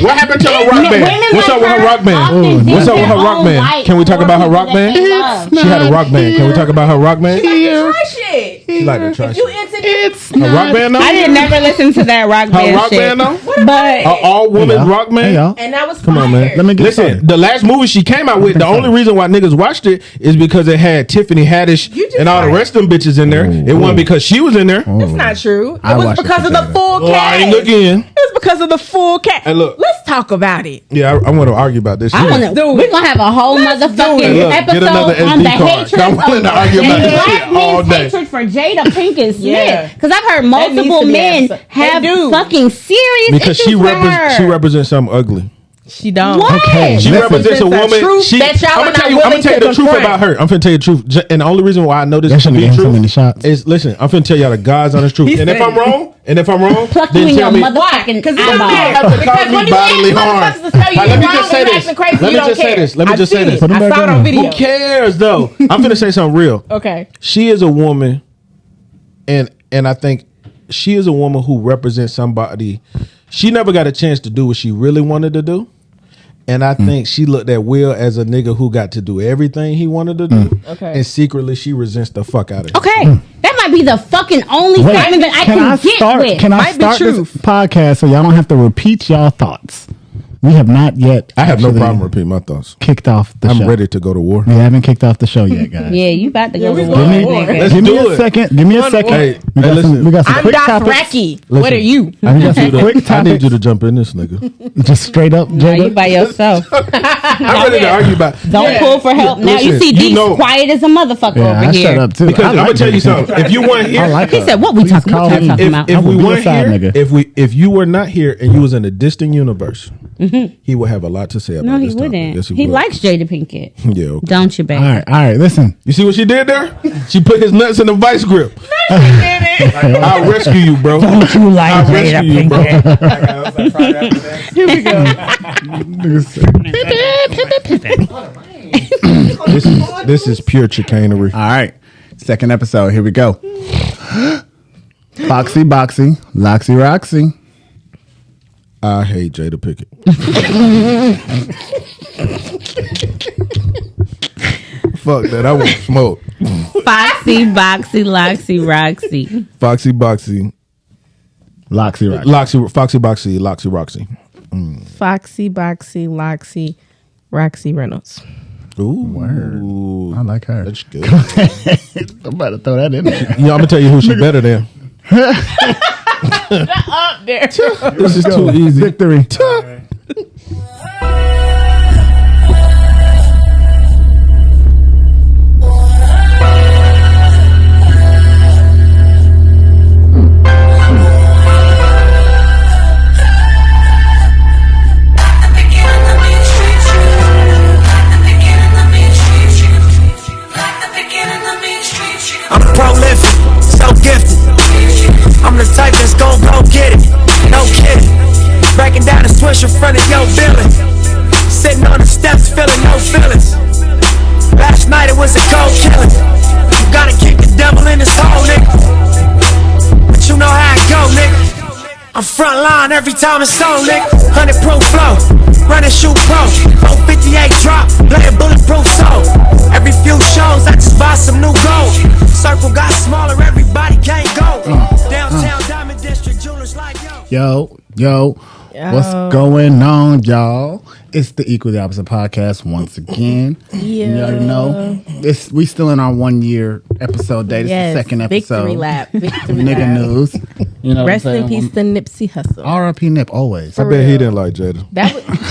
What happened to her rock band? What's up with her rock band? What's up with her rock band? Can we talk about her rock band? She had a rock band. Can we talk about her rock band? She like to try shit. It's a rock band though? I didn't never listen to that rock band. Her rock band though? But all woman rock band? And that was Come on, man. Let me get listen. The last movie she came out with, the only reason why niggas watched it is because it had Tiffany Haddish and all the rest of them bitches in there. It wasn't because she was in there. That's not true. It was because of the full cast. Lying again. It was because of the full cast. Hey, look. Let's talk about it. Yeah, I want to argue about this. We're gonna have a whole motherfucking episode on the hatred of black men's hatred for Jada Pinkett Smith. Because I've heard multiple men have fucking serious because issues she represents something ugly. She don't. What? Okay, she represents a woman. I'm gonna tell you the truth about her. I'm finna tell you the truth, and the only reason why I know this to be true is listen. I'm finna tell y'all the God's honest truth. And if I'm wrong, pluck you in your motherfucking because you have to cause me bodily harm. Let me just say this. Let me just say this. I saw it on video. Who cares though? I'm finna say something real. Okay. She is a woman, and I think she is a woman who represents somebody. She never got a chance to do what she really wanted to do. And I think she looked at Will as a nigga who got to do everything he wanted to do. Okay. And secretly she resents the fuck out of him. Okay. That might be the fucking only statement that I can get with. Can I start this podcast so y'all don't have to repeat y'all thoughts? We have not yet. I have no problem repeating my thoughts. Kicked off the show. I'm ready to go to war. We haven't kicked off the show yet, guys. Yeah, you about to go to war. Give me a second. Give me a second. Hey, listen. We got some I'm quick Doc topics. Racky. What are you? I need you to jump in this nigga. Just straight up, Jada. No, you by yourself. I'm ready to argue about. Don't pull for help now. You see, Dee's quiet as a motherfucker over here. Shut up too. Because I'm gonna tell you something. If you weren't here, he said, "What we talking about?" If we weren't here, if you were not here and you was in a distant universe, he would have a lot to say about this. No, he wouldn't. Yes, he likes Jada Pinkett. Yeah, okay. Don't you, baby? All right. Listen. You see what she did there? She put his nuts in the vice grip. I'll rescue you, bro. Don't you like Jada Pinkett? Here we go. This is pure chicanery. All right. Second episode. Here we go. Boxy, Loxy, Roxy. I hate Jada Pinkett. Fuck that. I want smoke. Foxy, Loxy, Roxy. Foxy, Loxy, Roxy. Foxy, Loxy, Roxy. Foxy, Loxy, Roxy Reynolds. Ooh, word. I like her. That's good. I'm about to throw that in there. I'm gonna tell you who she's better than. Up there. This is too easy. Victory. I'm prolific, so gifted. I'm the type that's gon' go get it. No kidding. Breaking down the switch in front of your building. Sitting on the steps, feeling no feelings. Last night it was a cold killing. You gotta kick the devil in his hole, nigga. But you know how it go, nigga. I'm front line every time it's on, nigga. 100 proof flow, running shoot pro. 458 drop, playing bulletproof soul. Every few shows I just buy some new gold. Circle got smaller, everybody can't go. Downtown Diamond District, jewelers like yo. What's going on, y'all? It's the Equally Opposite podcast once again. Yeah. You already know. We still in our 1 year episode day. This is the second episode. Victory lap. Nigga news. You know Rest in peace to Nipsey Hussle. R.I.P. Nip always. I bet he didn't like Jada.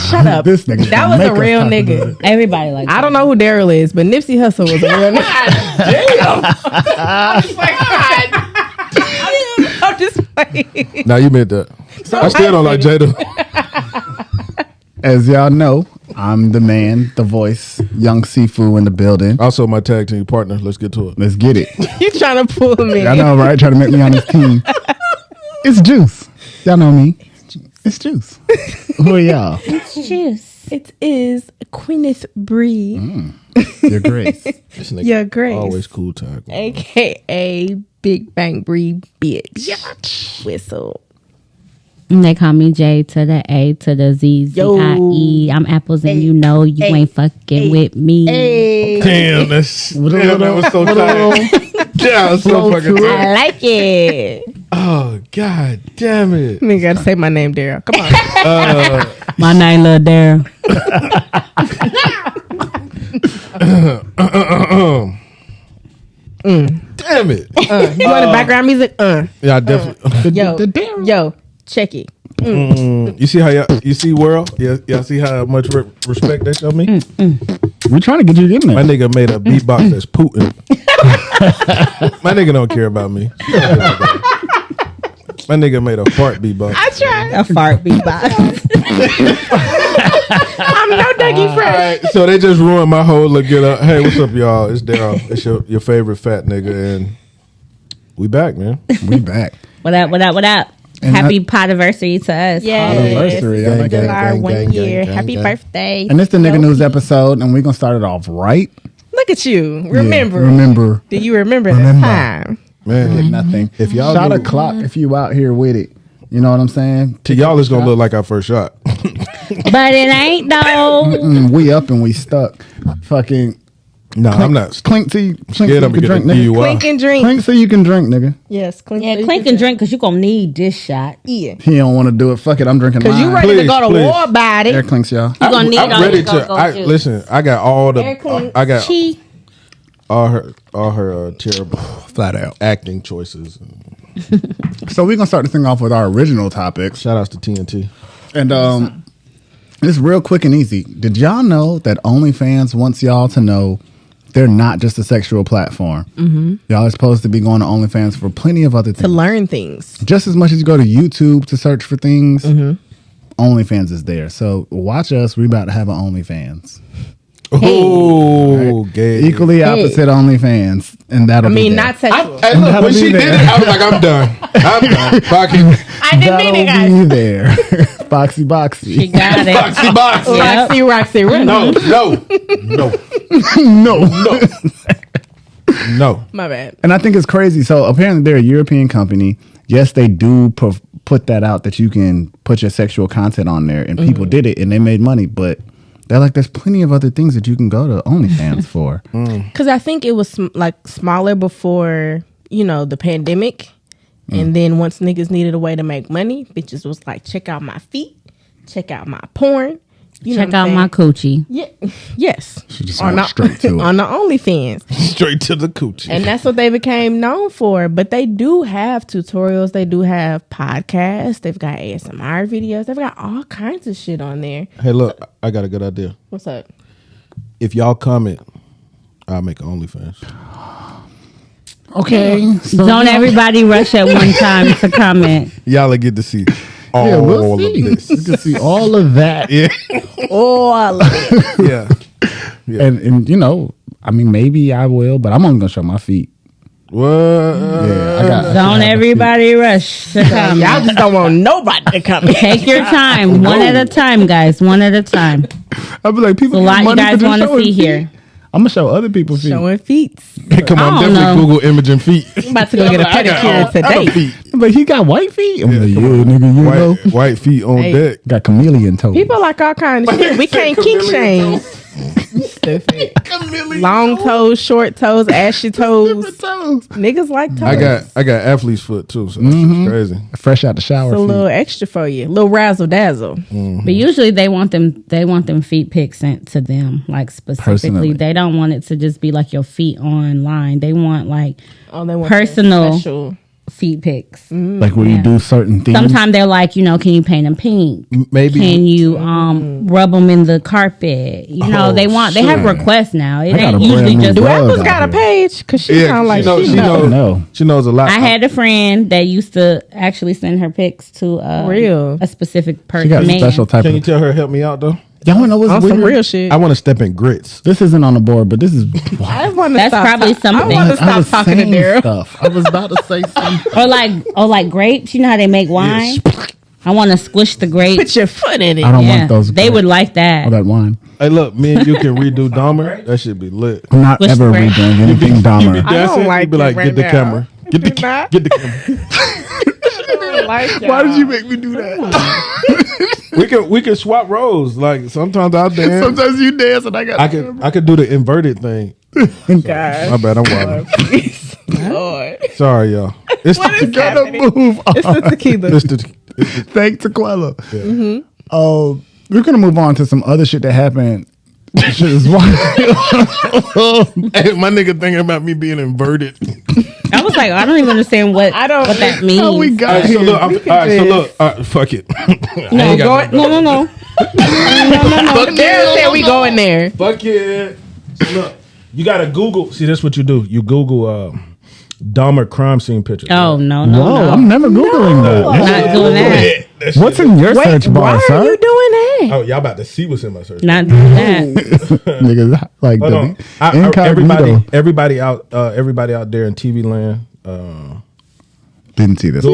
Shut up. This nigga. That was a real nigga. Everybody likes. I don't know who Darryl is, but Nipsey Hussle was a real nigga. Damn. I'm just like, God. I'm just playing. Now you meant that. I still don't like Jada. As y'all know, I'm the man, the voice, Young Sifu in the building. Also my tag team partner. Let's get to it. Let's get it. You trying to pull me? I know, right? Trying to make me on his team. It's Juice. Y'all know me. It's Juice. Who are y'all? It's Juice. It is Queeneth Bri. Your Grace. Your Grace. Always cool tag. AKA Big Bang Bri bitch. Whistle. They call me J to the A to the Z Z I E. I'm Apples and you know you ain't fucking with me. Damn, that was so tight. Yeah, so fucking tight. I like it. Oh, God damn it. You gotta say my name, Darryl. Come on. My name Lil Darryl. Damn it. You want the background music? Yeah, I definitely. Yo, check it. You see how you see world? Y'all see how much respect they show me? We're trying to get you in there. My nigga made a beatbox that's Putin. My nigga don't care about me. My nigga made a fart beatbox. I tried. A fart beatbox. I'm no Dougie Fresh. Right, so they just ruined my whole look. Get up. Hey, what's up, y'all? It's Darryl. It's your favorite fat nigga, and we back, man. We back. What up? What up? What up? And Happy podaversary to us. Podaversary. I like that. July 1 year. gang, Happy gang. birthday. And it's the nigga news episode, and we're gonna start it off right. Look at you. Yeah, Remember. remember. Do you remember this time? Man, Nothing. if y'all shot a knew- clock if you out here with it. You know what I'm saying? to y'all, it's gonna look like our first shot. But it ain't though. We up and we stuck. Fucking. No, Clink, I'm not. Clink so you Scared can I'm gonna drink, get a nigga. DUI. Clink and drink. Clink so you can drink, nigga. Yes, clink. Yeah, clink and drink because you gonna need this shot. Yeah. He don't want to do it. Fuck it, I'm drinking Because mine. you ready to Please, go to please. war about Air it. clinks, y'all. You gonna need I'm all ready your to. go-go juice. Listen, I got all Air clink. the. I got Chi. all her terrible Flat out. acting choices. So we're gonna start the thing off with our original topics. Shout outs to TNT. And it's real quick and easy. Did y'all know that OnlyFans wants y'all to know they're not just a sexual platform? Mm-hmm. Y'all are supposed to be going to OnlyFans for plenty of other things. To learn things. Just as much as you go to YouTube to search for things, OnlyFans is there. So watch us. We about to have an OnlyFans. Oh, gay. Equally opposite OnlyFans. And that'll I mean, be there. not sexual. Hey, look, That'll when be she there. did it, I was like, I'm done. I'm done. Fucking I didn't mean it, That'll guys. be there. Boxy boxy. She got it. boxy box. Roxy, Roxy, run. No. No. No. My bad. And I think it's crazy. So apparently they're a European company. Yes, they do put that out that you can put your sexual content on there, and people did it and they made money. But they're like, there's plenty of other things that you can go to OnlyFans for. Because I think it was like smaller before, the pandemic. And then once niggas needed a way to make money, bitches was like, check out my feet, check out my porn. You know Check what I'm out my saying? coochie. Yeah, yes. She just went straight to it. On the OnlyFans. Straight to the coochie. And that's what they became known for. But they do have tutorials. They do have podcasts. They've got ASMR videos. They've got all kinds of shit on there. Hey, look, I got a good idea. What's up? If y'all comment, I'll make an OnlyFans. Okay. So Don't everybody rush at one time to comment. Y'all will get to see all yeah, we'll of see. this. You can see all of that. Yeah. Oh, I love it. Yeah. And I mean, maybe I will, but I'm only going to show my feet. What? Yeah, I got. Don't everybody rush to Y'all comment. just don't want nobody to come. Take your time, one at a time, guys. One at a time. I'll be like, people A get lot you money for guys just want to showing see feet. here. I'm going to show other people feet. Showing feet. Hey, come on, I don't definitely know. Google imaging feet. I'm about to go get a pedicure today. But he got white feet. I'm like, yeah, nigga, you know. White feet on Hey. deck. Got chameleon toes. People like all kinds of shit. We can't kink shame. Stupid. Long toes, short toes, ashy toes. Niggas like toes. I got athlete's foot too, so that's crazy. Fresh out the shower It's a feet. little extra for you. Little razzle dazzle. But usually they want them feet pics sent to them, like specifically. Personally. They don't want it to just be like your feet online. They want like Oh, they want Personal. special. feet pics. Like where Yeah. you do certain things. Sometimes they're like, can you paint them pink? Maybe Can you rub them in the carpet? They have requests now. It I got ain't a usually brand new just. Do Rug Apple's out got a here. page? Because she sound like she knows. No. She knows a lot. I had a friend that used to actually send her pics to Real. a specific person. She got a man. special type Can you of. tell her help me out though? Y'all want to know what's on weird? some real shit. I want to step in grits. This isn't on the board, but this is. I want to That's stop. probably something. I want to I stop was talking to saying Darryl. stuff. I was about to say something. Or like grapes. You know how they make wine? I want to squish the grape. Put your foot in it. I don't Yeah, want those. they would like that. all that wine. Hey, look, me and you can redo Dahmer. That should be lit. I'm not Squish ever the grape. redoing anything I Dahmer. don't Dancing, like you be it like, right get the now. camera. Get the not. camera. Why did you make me do that? we can swap roles. Like sometimes I'll dance. Sometimes you dance and I could do the inverted thing. God. My bad, I'm wild. Lord. Sorry, y'all. It's gotta move on. It's the tequila. Thank Tequila. Yeah. We're gonna move on to some other shit that happened. Shit is wild. Hey, my nigga thinking about me being inverted. I was like, I don't even understand what that means. How we got here. Fuck it. No. No. Darryl said we going there. Fuck it. So look, you gotta Google. See, that's what you do. You Google Dahmer crime scene pictures. Oh, no. I'm never Googling that. Not doing that. What's in your search bar, why sir? are you doing that? Oh, y'all about to see what's in my search. Not doing that. Niggas like Hold on. Everybody out there in TV land. Didn't see this.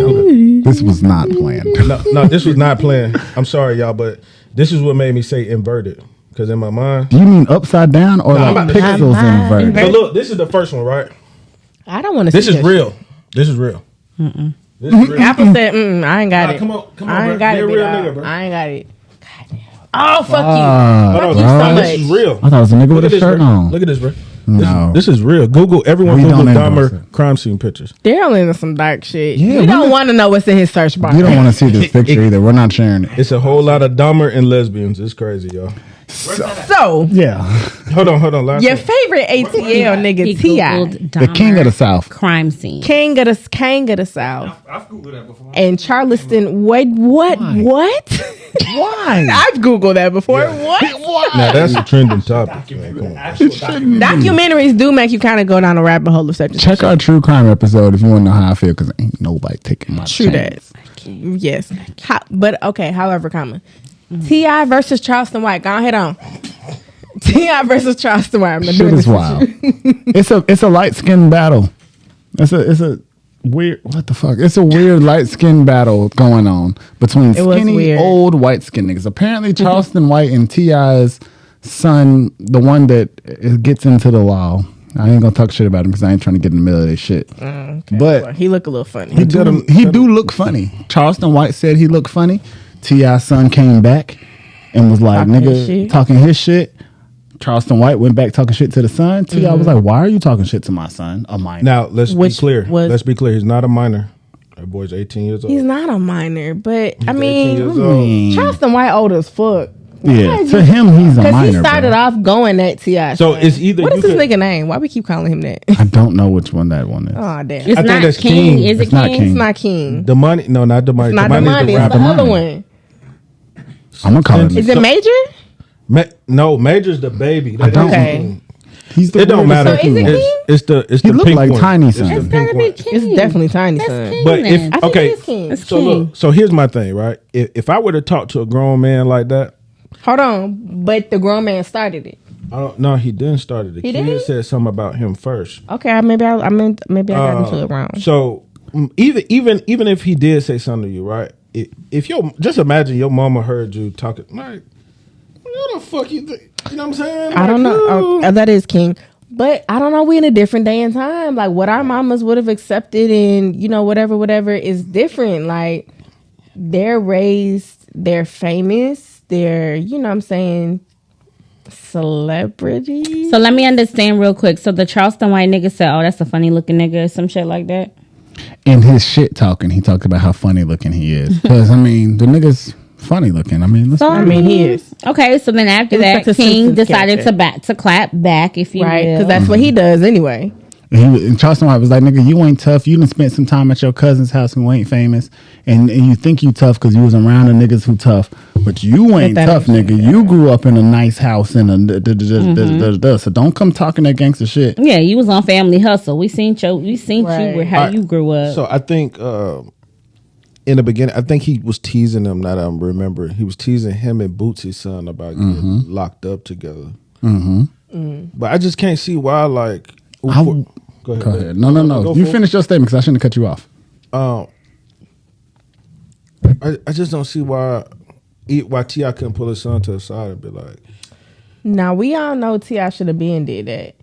This was not planned. No, this was not planned. I'm sorry, y'all, but this is what made me say inverted. Because in my mind, Do you mean upside down or like pixels inverted? so look, this is the first one, right? I don't want to see This is real. This is real. This is real. Apple said, I ain't got it. Come on, I ain't got Be it, a real big nigga, dog. bro. I ain't got it. Goddamn. Oh, fuck Hold you. on, so this is much. real. I thought it was a nigga with a this, shirt bro. on. Look at this, bro. No. This is real. Everyone We Google don't endorse Dahmer it. crime scene pictures. Daryl into some dark shit. Yeah, We don't want to know what's in his search bar. You don't want to see this picture either. We're not sharing it. It's a whole lot of Dahmer and lesbians. It's crazy, y'all. So, Yeah. Hold on. Last your one. favorite ATL nigga, He T.I. Googled The king of the South. crime scene. King of the South. I've Googled that before. And Charleston, what? Why? I've Googled that before. Yeah. What? Now that's a trending topic. Man, come on. Documentaries do make you kind of go down a rabbit hole of such and Check our true crime episode if you want to know how I feel, because ain't nobody taking my True chance. that. Yes. But okay, however, T.I. versus Charleston White. Go ahead on. T.I. versus Charleston White. I'm not Shit doing is this wild. It's a light skin battle. It's a weird, what the fuck? It's a weird light skin battle going on between It was skinny weird. old white skin niggas. Apparently Charleston White and T.I.'s son, the one that gets into the law. I ain't gonna talk shit about him because I ain't trying to get in the middle of this shit. Okay. But Well, he look a little funny. he do look funny. Charleston White said he looked funny. T.I.'s son came back and was like, talking his shit. Charleston White went back talking shit to the son. T.I. was like, why are you talking shit to my son? A minor. Now let's be clear. was- Let's be clear. He's not a minor. That boy's 18 years old. He's not a minor, but I 18 mean, years old. Charleston White old as fuck. Yeah, to him, he's a Because minor. he started bro. off going at T.I. So it's either What you is his could- nigga name? Why we keep calling him that? I don't know which one that one is. Oh damn! It's I think not that's King. King. Is it It's not King? It's King. not King. The money? No, not the money. It's not the the money. It's rapper. the other Money. one. I'm gonna call him. Is it Major? No, Major's the baby. That don't- ain't Okay. King. He's the It don't weirdest matter. So is looking it one. King? It's the He look pink like one. Tiny It's Son. the It's pink gotta be one. King. It's definitely Tiny That's Son. King. But then. if I think okay, it is King. That's so King. look, so here's my thing, right? If I were to talk to a grown man like that, Hold on, but the grown man started it. I don't. No, he didn't start it. The He kid didn't? said something about him first. Okay, maybe I got into it wrong. So even if he did say something to you, right? If you just imagine your mama heard you talking, like, what the fuck you think? You know what I'm saying? I don't Like, know. ooh. That is King. But I don't know. We in a different day and time. Like what our mamas would have accepted, and whatever is different. Like they're raised, they're famous, they're what I'm saying, celebrities. So let me understand real quick. So the Charleston White nigga said, "Oh, that's a funny looking nigga," or some shit like that. In his shit talking, he talked about how funny looking he is. Because, I mean, the nigga's funny looking. I mean, let's So, I mean, he is Okay, so then after He was that, like a King Simpsons decided character. to clap back, if you right will. because that's what he does anyway. And Charleston White was like, nigga, you ain't tough. You done spent some time at your cousin's house who ain't famous. And you think you tough because you was around the niggas who tough. But you ain't that tough, ain't nigga. You grew up in a nice house and so don't come talking that gangster shit. Yeah, you was on Family Hustle. We seen you Right. with how you grew up. So I think in the beginning, I think he was teasing them. Now that I remember, he was teasing him and Bootsy's son about getting locked up together. But I just can't see why. Like, go ahead. Go ahead. No. You finish your statement because I shouldn't have cut you off. I just don't see why T.I. couldn't pull his son to the side and be like, Now we all know T.I. should have been did that,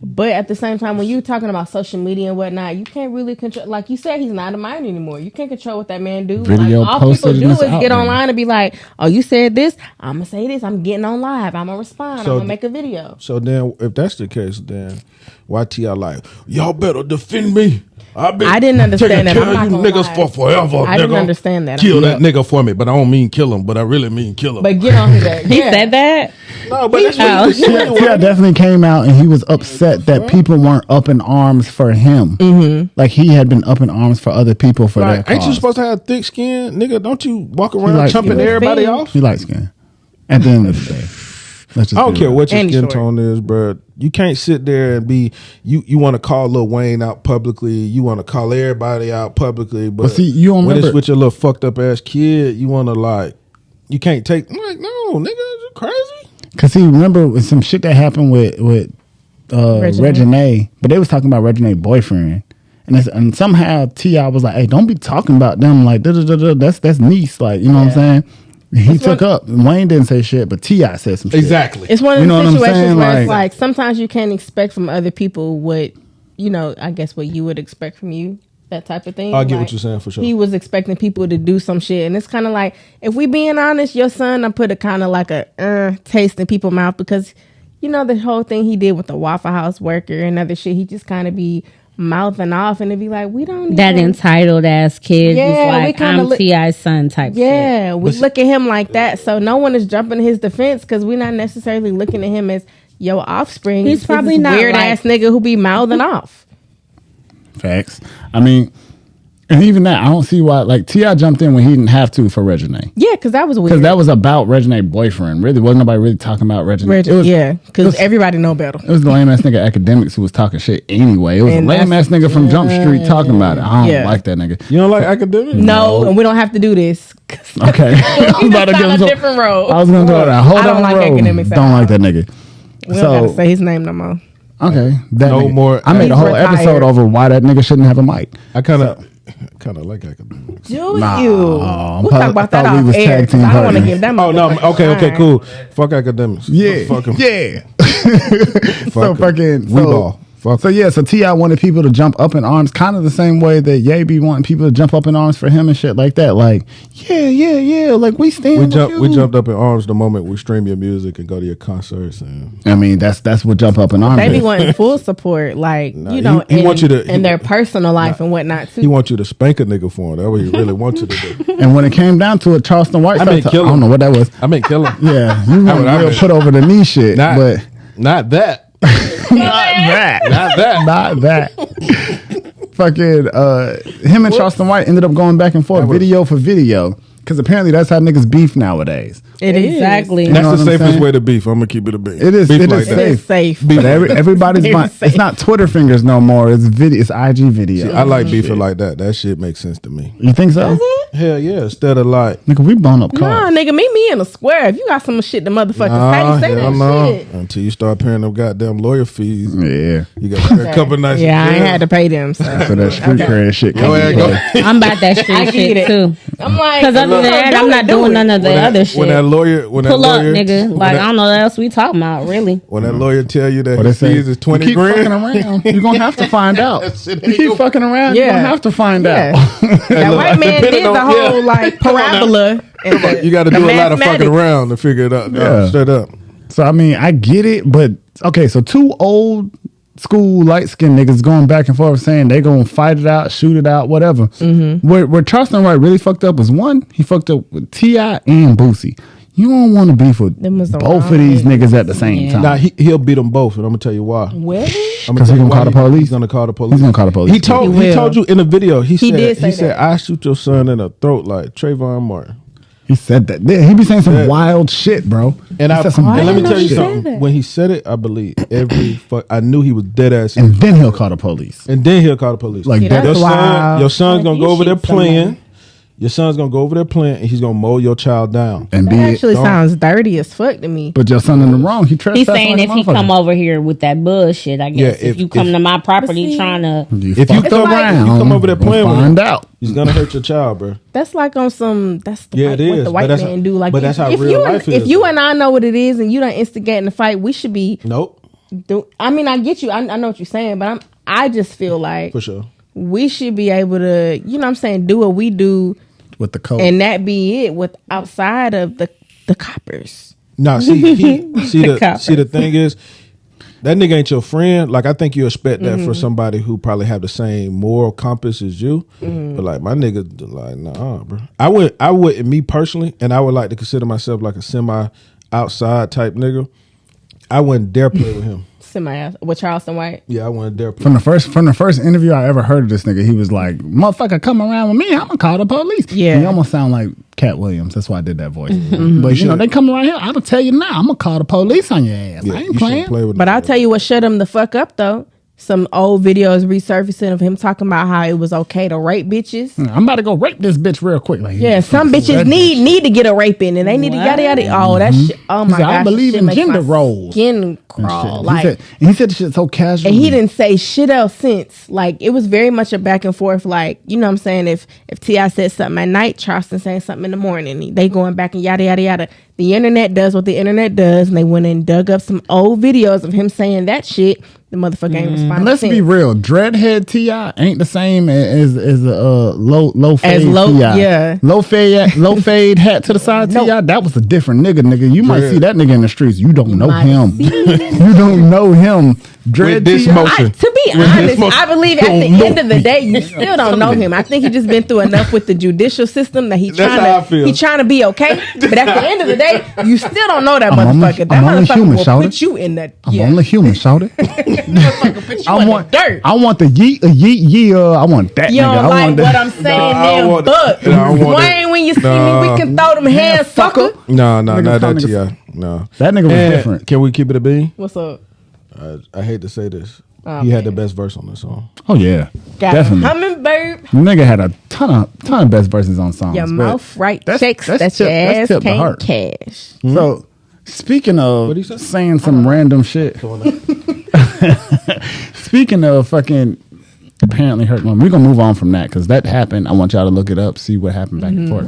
But at the same time, when you're talking about social media and whatnot, you can't really control. Like you said, he's not a minor anymore. You can't control what that man do. Video like, all people do is get there. online and be like, "Oh, you said this. I'm gonna say this. I'm getting on live. I'm gonna respond. I'm gonna make a video." So then, if that's the case, then why T.I. like y'all better defend me? I didn't understand that. I'm you niggas for forever. I didn't understand that. Kill that nigga for me, but I don't mean kill him. But I really mean kill him. But get on that. He said that. No, but that's what he said. T.I. definitely came out and he was upset that people weren't up in arms for him. Mm-hmm. Like he had been up in arms for other people for that cause. Ain't you supposed to have thick skin, nigga? Don't you walk around chumping everybody off? He light skin. At the end of the day. I don't care what your skin tone is, bro. You can't sit there and be you want to call Lil Wayne out publicly. You want to call everybody out publicly, but see, you don't when remember, it's with your little fucked up ass kid, you want to you can't take. I'm like, no, nigga, you crazy. Cause he remember with some shit that happened with Reginae, but they was talking about Reginae's boyfriend, and somehow T.I. was like, hey, don't be talking about them like that's niece, like you know what I'm saying. He took up. Wayne didn't say shit, but T.I. said some shit. Exactly. It's one of those situations where it's like sometimes you can't expect from other people what, I guess what you would expect from you, that type of thing. I get what you're saying for sure. He was expecting people to do some shit. And it's kind of like, if we being honest, your son, I put a kind of like a taste in people's mouth because, the whole thing he did with the Waffle House worker and other shit, he just kind of be mouthing off and it'd be like, we don't that entitled ass kid. Yeah, like I'm T.I.'s son type shit. Yeah, we look at him like that, so no one is jumping to his defense because we're not necessarily looking at him as your offspring. He's probably not weird ass nigga who be mouthing off. Facts. I mean, and even that, I don't see why. Like T.I. jumped in when he didn't have to for Reginae. Yeah, because that was weird. Because that was about Reginae's boyfriend. Really, wasn't nobody really talking about Reginae. Yeah, because everybody know better. It was the lame ass nigga Academics who was talking shit anyway. It was a lame ass nigga from Jump Street talking about it. I don't like that nigga. You don't like Academics? No, and we don't have to do this. Okay, I'm about to give him a different road. I was gonna do that. Hold on, like Academics. Don't like that nigga. We don't gotta say his name no more. Okay, that no nigga. more. I made a whole episode over why that nigga shouldn't have a mic. I kind of like Academics. Do you? We'll talk about that off air. I don't want to give them. Oh no. Okay. Cool. Fuck Academics. Yeah. Fuck 'em. Yeah. So fucking we ball. So T.I. wanted people to jump up in arms, kind of the same way that Ye be wanting people to jump up in arms for him and shit like that. Like, yeah, like we stand. We jumped up in arms the moment we stream your music and go to your concerts. And I mean, that's what jump up in arms. They be wanting full support, like he want you to in their personal life and whatnot too. He wants you to spank a nigga for him. That's what he really wants you to do. And when it came down to it, Charleston White, I don't know what that was. I mean, kill him. Yeah, you want to put over the knee shit, but not that. Not that. Fucking him and Charleston White ended up going back and forth, video for video, because apparently that's how niggas beef nowadays. Exactly. That's the safest way to beef. I'm gonna keep it a beef. It is. Beef It like is that. safe. It's safe. But everybody's it's not Twitter fingers no more. It's video. It's IG video. See, I like beefing like that. That shit makes sense to me. You think so? Hell yeah. Instead of like, Nigga, we blown up Nah, cars. nigga, meet me in a square. If you got some shit, the motherfuckers say that shit. Until you start paying them goddamn lawyer fees. Yeah. You got to pay a couple nights. Yeah, I ain't had to pay them. So that street cred shit. I'm about that street shit too. I'm like, because other than that, I'm not doing none of the other shit. When that lawyer, pull up, nigga. Like I don't know what else we talking about, really. When that lawyer tell you that his fees is 20 grand, around, you're gonna have to find out. You keep fucking around, you're gonna have to find out. That white man did the whole like parabola. You got to do a lot of fucking around to figure it out. Yeah. Straight up. So I mean, I get it, but okay. So two old school light skinned niggas going back and forth saying they gonna fight it out, shoot it out, whatever. Mm-hmm. Where Charleston White really fucked up was one, he fucked up with T.I. and Boosie. You don't want to beef with both of these niggas at the same time. Nah, he'll beat them both, and I'm gonna tell you why. Really? Because he's gonna call the police. He's gonna call the police. He's gonna call the police. He told you in the video. He said said I shoot your son in the throat like Trayvon Martin. He said that. Yeah, he be saying some wild shit, bro. And let me tell you something. When he said it, I believe I knew he was dead ass. And then he'll call the police. Like your son's gonna go over there playing. Your son's gonna go over there playing, and he's gonna mow your child down. And that actually sounds dirty as fuck to me. But your son in the wrong. He's saying if he come over here with that bullshit, I guess. If you come to my property trying to, if you come over there playing, find out. He's gonna hurt your child, bro. That's like on some. That's the it is. What the white man do. Like, but that's how real life is. If you and I know what it is, and you don't instigate in the fight, we should be. Nope. I mean, I get you. I know what you're saying, but I just feel like for sure we should be able to, you know what I'm saying, do what we do with the code, and that be it. With outside of the coppers. No, see the thing is, that nigga ain't your friend. Like, I think you expect that for somebody who probably have the same moral compass as you. But like, my nigga, like, nah, bro. I would, me personally, and I would like to consider myself like a semi outside type nigga. I wouldn't dare play with him. With Charleston White? Yeah, I wouldn't dare play. From the first interview I ever heard of this nigga, he was like, motherfucker, come around with me, I'm gonna call the police. Yeah. He almost sound like Cat Williams. That's why I did that voice. But you know, they come around here, I'm gonna tell you now, I'm gonna call the police on your ass. Yeah, I ain't playing. Play with but I'll tell you what shut him the fuck up though. Some old videos resurfacing of him talking about how it was okay to rape bitches. I'm about to go rape this bitch real quick. Like, yeah, some bitches need to get a rape in, and they need to yada yada. Oh, that shit. Oh my gosh, I believe in gender roles. Skin crawl. Like, he said the shit so casual, and he didn't say shit else since. Like, it was very much a back and forth. Like, you know what I'm saying? If T.I. said something at night, Charleston saying something in the morning. They going back and yada yada yada. The internet does what the internet does, and they went and dug up some old videos of him saying that shit. The motherfucker ain't responding. Let's be real. Dreadhead T.I. ain't the same as low fade T.I. Yeah. Low fade hat to the side T.I. That was a different nigga. You might see that nigga in the streets. You don't know him. You don't know him. Dread this motion. To be honest, I believe at the end of the day, you still don't know him. I think he just been through enough with the judicial system that he trying to be okay. But at the end of the day, you still don't know that motherfucker. That motherfucker will put you in that. I'm only human, shout it. I want dirt. I want the yeet, I want that. You don't nigga. like what I'm saying, but Wayne, when you see me, we can throw them hands, sucker. No, not that T.I. No, that nigga was different. Can we keep it a bean? What's up? I hate to say this. He had the best verse on the song. Oh yeah, definitely. Hummingbird. Nigga had a ton of best verses on songs. Your mouth right checks that your ass can't cash. So speaking of saying some random shit. Speaking of fucking apparently hurt one, we're gonna move on from that because that happened. I want y'all to look it up, see what happened back and forth.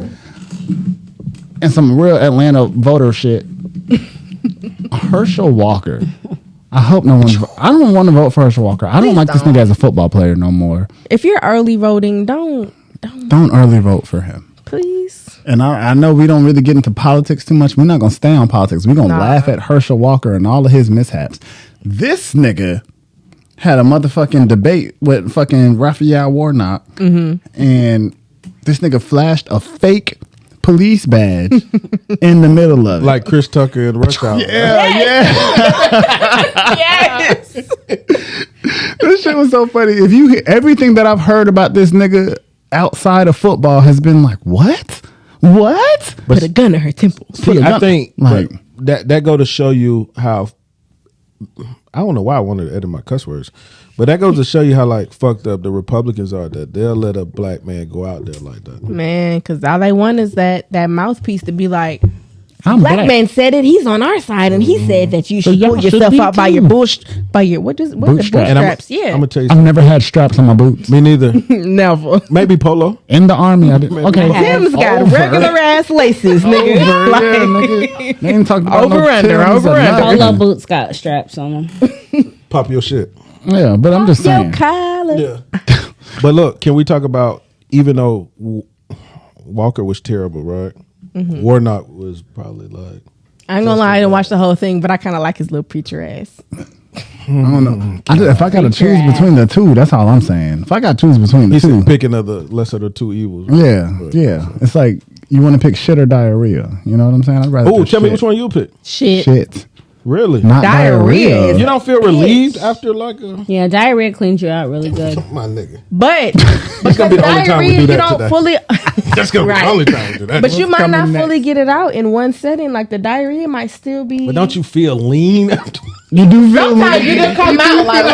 And some real Atlanta voter shit. Herschel Walker. I hope no one. I don't want to vote for Herschel Walker. I don't like this nigga as a football player no more. If you're early voting, don't early vote for him, please. And I know we don't really get into politics too much. We're not gonna stay on politics. We're gonna laugh at Herschel Walker and all of his mishaps. This nigga had a motherfucking debate with fucking Raphael Warnock, and this nigga flashed a fake police badge in the middle of it, like Chris Tucker and Rush Hour. Yes. This shit was so funny. If you hear everything that I've heard about this nigga outside of football has been like, what? Put a gun in her temple. See, I think like that go to show you how. I don't know why I wanted to edit my cuss words, but that goes to show you how like fucked up the Republicans are that they'll let a black man go out there like that. Man, because all they want is that mouthpiece to be like, black man said it. He's on our side, and he said that you should pull yourself out by your bootstraps. Yeah, I'm gonna tell you. I've never had straps on my boots. Me neither. Never. Maybe polo. In the army, I did. Okay, Tim's got regular ass laces, nigga. Nigga. They ain't talking about over under. Polo boots got straps on them. Pop your shit. Yeah, but I'm just saying. Yeah. But look, can we talk about, even though Walker was terrible, right? Warnock was probably like. I ain't gonna lie, I didn't watch the whole thing, but I kind of like his little preacher ass. I don't know. If I got to choose between the two, that's all I'm saying. If I got to choose between the two, picking of the lesser of the two evils. Right? Yeah. It's like you want to pick shit or diarrhea. You know what I'm saying? I'd rather. Oh, tell me which one you pick. Shit. Really? Not diarrhea. You don't feel relieved after like a... Yeah, diarrhea cleans you out really good. My nigga. But that's gonna be the only time we do that. You don't fully... That's gonna be the only time we do that. But you might not fully get it out in one setting. Like the diarrhea might still be... But don't you feel lean after? You do feel lean. Sometimes you just come out like...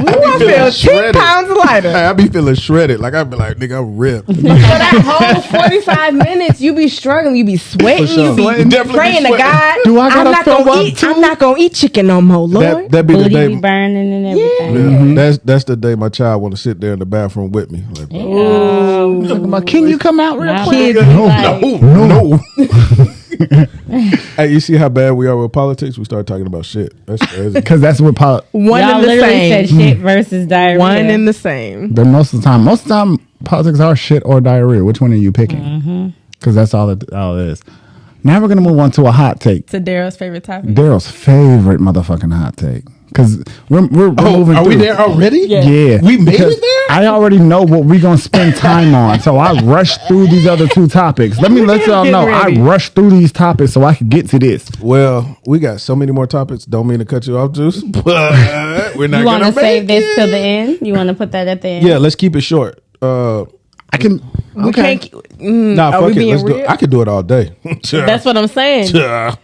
I feel 10 pounds lighter. I be feeling shredded. Like I be like, nigga, I'm ripped. For that whole 45 minutes, you be struggling. You be sweating. Sure. You be praying to God. Do I gotta I'm not gonna eat chicken no more, Lord. That be the day. Be burning and everything. Yeah. That's the day my child want to sit there in the bathroom with me. Like, oh, can you come out real quick? Kids no. Hey, you see how bad we are with politics? We start talking about shit. That's crazy. Because that's what One Y'all and the literally same. said shit versus diarrhea. One and the same. But most of the time, politics are shit or diarrhea. Which one are you picking? Because that's all it is. Now we're gonna move on to a hot take. To Darryl's favorite topic. Darryl's favorite motherfucking hot take. Because we're moving. Are we through. there already? Yeah. We made Because it there? I already know what we're gonna spend time on, so I rushed through these other two topips. Let y'all know I rushed through these topics so I could get to this. Well, we got so many more topics. Don't mean to cut you off, Juice, but we're not You want gonna to save make this till the end? You want to put that at the end? Yeah, let's keep it short. I can. We Okay. can't. Nah, are we fuck it. being Let's do. real? I could do it all day. That's what I'm saying. Yeah,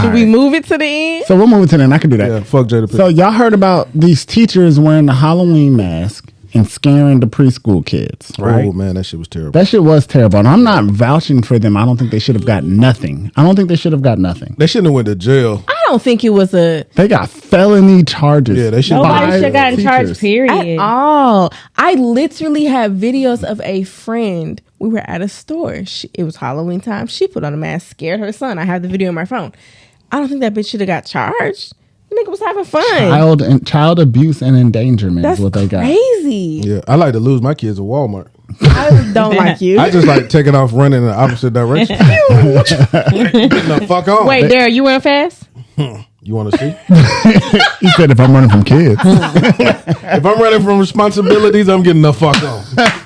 Should we move it to the end? So we'll move it to then. I can do that. fuck Jada. So y'all heard about these teachers wearing the Halloween mask and scaring the preschool kids, right? Oh man, that shit was terrible. That shit was terrible. And I'm not vouching for them. I don't think they should have got nothing. They shouldn't have went to jail. I don't think it was They got felony charges. Yeah, they should. Nobody should have gotten teachers. charged, period. at all. I literally have videos of a friend. We were at a store. It was Halloween time. She put on a mask, scared her son. I have the video on my phone. I don't think that bitch should have got charged. The nigga was having fun. Child abuse and endangerment That's is what they got. crazy. Yeah, I like to lose my kids at Walmart. I don't like you. I just like taking off running in the opposite direction. Getting the fuck on. Wait, Darryl, you wearing fast? You want to see? He said if I'm running from kids. If I'm running from responsibilities, I'm getting the fuck on.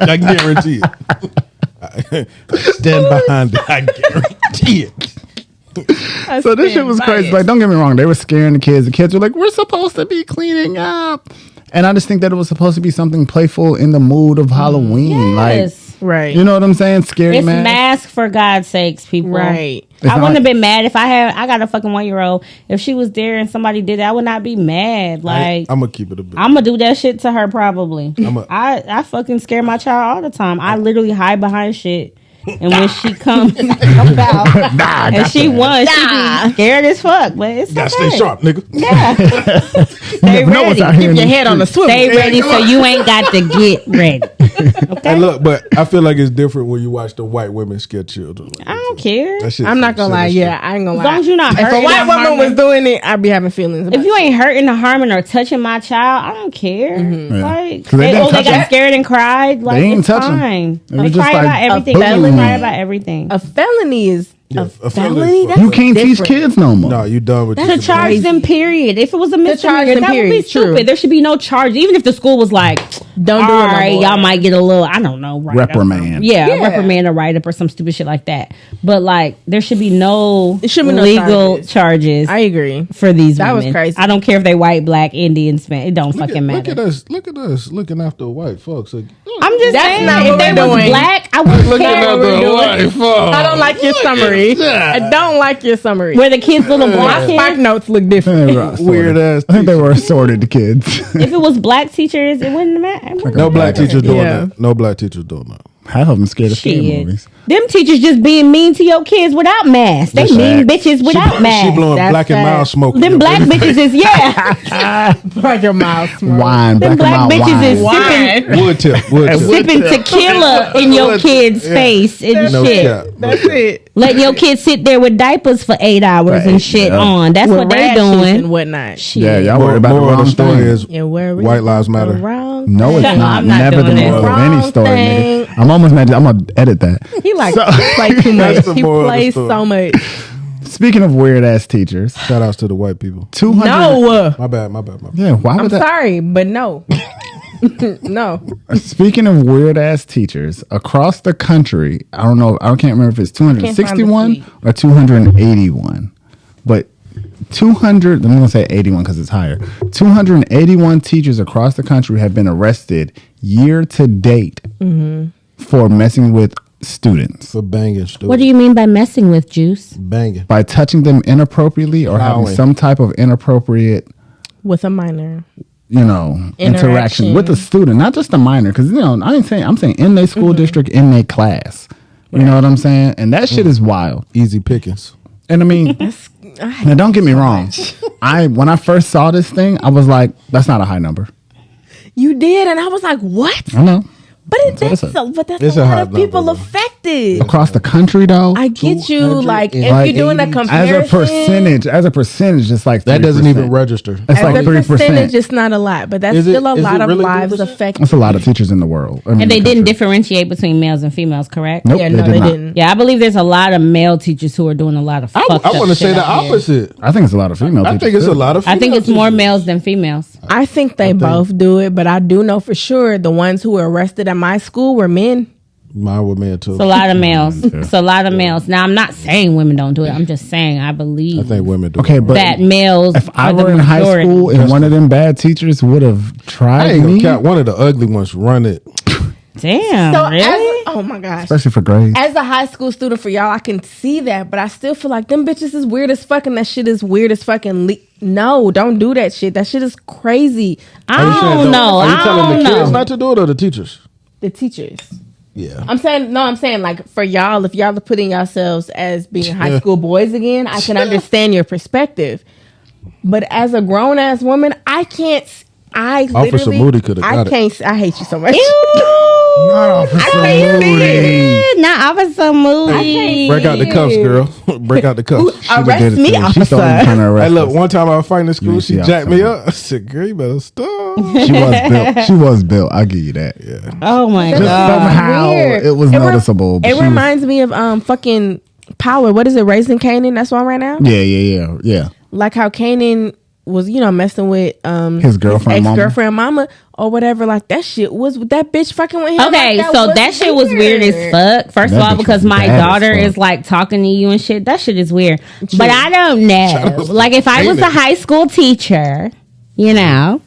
I guarantee it. Stand behind it. I guarantee it. So this shit was crazy. Like, don't get me wrong, they were scaring the kids. The kids were like, we're supposed to be cleaning up. And I just think that it was supposed to be something playful in the mood of Halloween. Yes. Right. You know what I'm saying? Scary It's mask. mask for God's sakes, people. Right. I wouldn't have been mad if I got a fucking 1-year-old. If she was there and somebody did it, I would not be mad. Like, I'm gonna keep it a bit. I'm gonna do that shit to her probably. I fucking scare my child all the time. I literally hide behind shit. And when she comes about and she won, she be scared as fuck. But it's Gotta okay. stay sharp, nigga. Yeah. You never know what's out here. Keep your head on the swivel. Stay ready so you ain't got to get ready. Okay. Hey, look, but I feel like it's different when you watch the white women scare children. I don't care. That shit I'm not gonna lie. shit. Yeah, I ain't gonna lie. As long as you're not If a hurting white or woman was harming. doing it, I'd be having feelings. About If you ain't hurting or harming or touching my child, I don't care. Yeah. Like, 'Cause they didn't they touch got him. scared and cried. Like, ain't it's touch him. fine. It They was just cry like about everything. a They boom. cry about everything. a felony is Yeah, a a felony felony. is That's You can't teach different. kids no more. No, you done with To your charge them, period. If it was a misdemeanor, them, that would be period. stupid. True. There should be no charge. Even if the school was like, Don't do it all no right, more. y'all might get a little, I don't know, write-up. Reprimand. Yeah, Yeah. a reprimand or write-up or some stupid shit like that. But like, there should be no There should be no legal charges. charges I agree. for these That was women. crazy. I don't care if they white, black, Indian, Spanish. It don't fucking matter. Look at us looking after white folks. Like, I'm just That's saying, not if what they we're was doing. black, I wouldn't looking care. at the white folks. I don't like your summary. I don't like your summary. Where the kids, little black My kids. spike notes look different. They were assorted. Weird ass I think they were assorted, the kids. If it was black teachers, it wouldn't matter. No black teachers doing Yeah. that. No black teachers doing that. Half of them scared of scary Shit. movies. Them teachers just being mean to your kids without masks. They That's mean facts. bitches without She masks. blowing That's black and facts. mild smoke. Them black bitches is, yeah. Like your mouth. Wine, Them black black and bitches mild is wine. Wood tip. Wood tip. sipping tequila in your Wood- kid's yeah. face and No shit. cap. That's it. Letting your kids sit there with diapers for 8 hours and shit yeah. on. That's With what they rashes and doing. whatnot. Shit. Yeah, y'all worried about the Moral of wrong the story thing. is You're worried white lives about the matter. wrong No, it's Shut up, not. I'm not Never the doing moral that. of any Wrong story, thing. nigga. I'm almost mad. I'm gonna edit that. He like So- play too much. That's the He moral of the plays story. so much. Speaking of weird ass teachers, Shout outs to the white people. 200. No, My bad. Yeah, why I'm would that? sorry, but no, no. Speaking of weird ass teachers across the country, I don't know. I can't remember if it's 261 tweet. or 281, but 200. I'm gonna say 81 because it's higher. 281 teachers across the country have been arrested year to date for messing with students For banging students. What do you mean by messing with Juice? Banging. by touching them inappropriately or having Plowing. some type of inappropriate, With a minor. interaction Interaction. with the student, not just the minor. Because I'm saying in their school district, in their class. You know what I'm saying? And that shit is wild. Easy pickings. And I mean, now don't get me wrong. When I first saw this thing, I was like, that's not a high number. You did, and I was like, "What? I know. But that's a lot of people affected across the country, though. I get you. Like, if you're doing a comparison, as a percentage, it's like 3%. That doesn't even register. It's like 3%. Percentage, it's not a lot, but that's still a lot of really lives affected. That's a lot of teachers in the world. And they didn't differentiate between males and females, correct? Nope, yeah, no, they didn't. Yeah, I believe there's a lot of male teachers who are doing a lot of fucked up shit. I want to say the opposite. I think it's a lot of female teachers. I think it's a lot of female I think it's more males than females. I think they both do it, but I do know for sure the ones who were arrested at my school were men. Mine were men too. It's a lot of males. It's a lot of males. Now, I'm not saying women don't do it. I'm just saying I believe. I think women do. Okay, but that males. If I were in high school and one of them bad teachers would have tried I ain't me, gonna count. One of the ugly ones run it. Damn. So really? oh my gosh. especially for grades. As a high school student, for y'all, I can see that, but I still feel like them bitches is weird as fuck, and that shit is weird as fucking. No, don't do that shit. That shit is crazy. I don't know. Are you telling the kids know. not to do it or the teachers? The teachers. Yeah. I'm saying like for y'all, if y'all are putting yourselves as being high school boys again, I can understand your perspective. But as a grown ass woman, I can't. Officer Moody could have got it. I hate you so much. Not Officer Moody. Not Officer Moody. Break out the cuffs, girl. Break out the cuffs. Arrest me, officer. Hey, look, one time I was fighting in school, she jacked me up. I said, girl, you better stop. She was built. I'll give you that. Yeah. Oh my Just god. somehow Weird. it was noticeable. It reminds me of fucking Power. What is it? Raising Kanan. That's one right now. Yeah. Like how Kanan was, messing with his girlfriend, ex-girlfriend mama or whatever. Like that shit was that bitch fucking with him. Okay, like so that shit was weird as fuck. First of all, because my daughter is like talking to you and shit. That shit is weird. True. But I don't know. Like if I was a high school teacher, some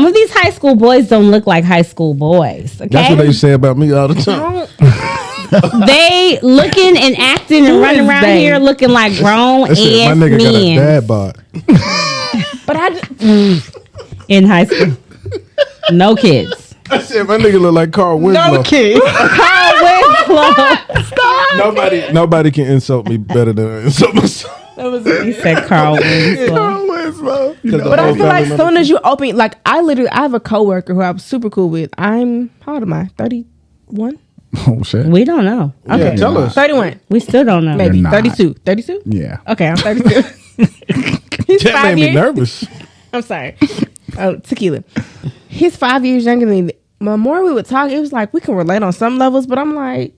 of these high school boys don't look like high school boys. Okay? That's what they say about me all the time. They looking and acting and running around here looking like grown ass my nigga got a men. dad bod. But in high school, no kids. I said my nigga look like Carl Winslow. no kids. Carl Winslow. Nobody can insult me better than I insult myself. He said Carl Winslow. Carl Winslow. But I feel like as soon as you open, like I have a coworker who I'm super cool with. How old am I? 31. Oh shit. We don't know. Okay, yeah, tell us. 31. We still don't know. Maybe 32. 32. Yeah. Okay, I'm 32. He's That 5 made years. me nervous. I'm sorry. Oh, tequila. He's 5 years younger than me. The more we would talk, it was like we can relate on some levels, but I'm like,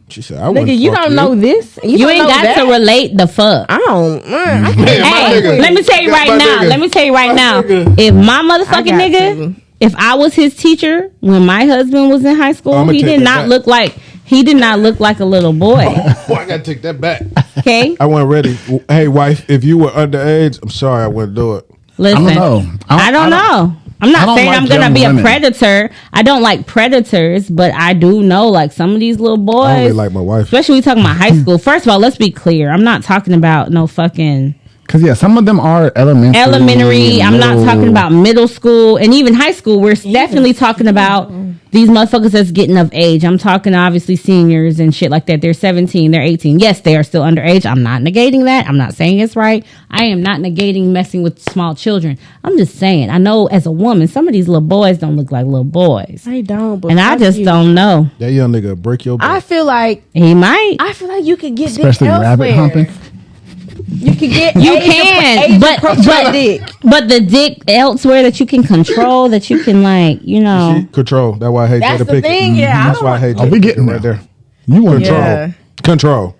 She said, I nigga, you don't know this. You ain't got to relate the fuck. I don't. I can't. Hey, let me tell you right now. If my motherfucking nigga, if I was his teacher when my husband was in high school, he did not look like a little boy. Boy, I gotta take that back. Okay, I wasn't ready. Hey, wife, if you were underage, I'm sorry, I wouldn't do it. listen. I don't know. I don't know. I'm not saying I'm gonna be a predator. I don't like predators, but I do know like some of these little boys. I only like my wife. Especially we talking about high school. First of all, let's be clear. I'm not talking about no fucking. Because some of them are elementary. I'm not talking about middle school and even high school. We're definitely talking about these motherfuckers that's getting of age. I'm talking obviously seniors and shit like that. They're 17, they're 18. Yes, they are still underage. I'm not negating that. I'm not saying it's right. I am not negating messing with small children. I'm just saying, I know as a woman, some of these little boys don't look like little boys. They don't. But and I just don't know. That young nigga break your back. I feel like he might. I feel like you could get especially dick rabbit elsewhere. humping. You can get but dick. But the dick elsewhere that you can control, that you can like, control. That's why I hate That's Jada the Pinkett. thing, yeah. That's why I hate we getting right there. You want Control. control.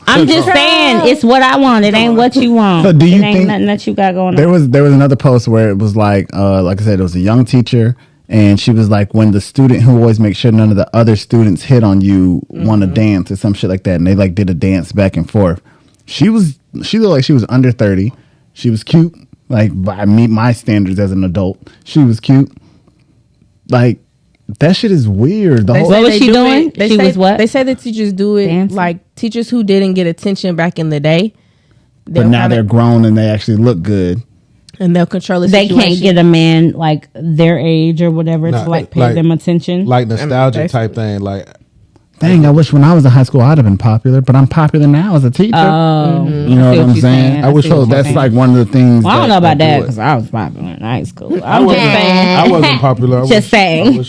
I'm just saying it's what I want. It ain't what you want. So do you it ain't think nothing that you got going on? There was another post where it was like I said, it was a young teacher. And she was like, when the student who always makes sure none of the other students hit on you want to dance or some shit like that. And they like did a dance back and forth. She looked like she was under 30. She was cute. Like by my standards as an adult, she was cute. Like that shit is weird. What was she doing? She was what? They say that teachers do it. Dancing. Like teachers who didn't get attention back in the day. But now they're grown and they actually look good. And they'll control the They situation. can't get a man like their age or whatever to like pay them attention. Like nostalgia type thing. Like, dang, I wish when I was in high school I'd have been popular, but I'm popular now as a teacher. You know what I'm saying? I wish so. That's like one of the things. Well, I don't know about that because I was popular in high school. I'm just saying. I wasn't popular. Just saying.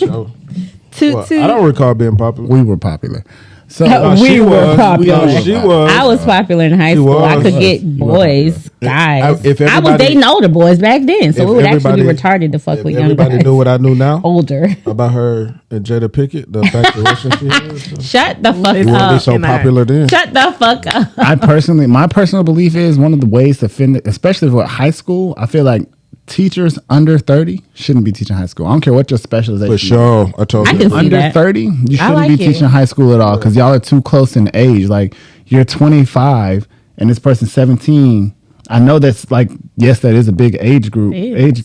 I don't recall being popular. We were popular. So we were popular. She was. I was popular in high school. I could get boys, guys. I was dating older boys back then, so it would actually be retarded to fuck with young guys. Everybody knew what I knew now. Older about her and Jada Pinkett, the infatuation she had. So. Shut the fuck You up! Be so popular then. Shut the fuck up! My personal belief is one of the ways to finish, especially for high school. I feel like teachers under 30 shouldn't be teaching high school. I don't care what your specialization is. For sure. I told you. Under 30, you shouldn't be teaching high school at all because y'all are too close in age. Like, you're 25 and this person's 17. I know that's like, yes, that is a big age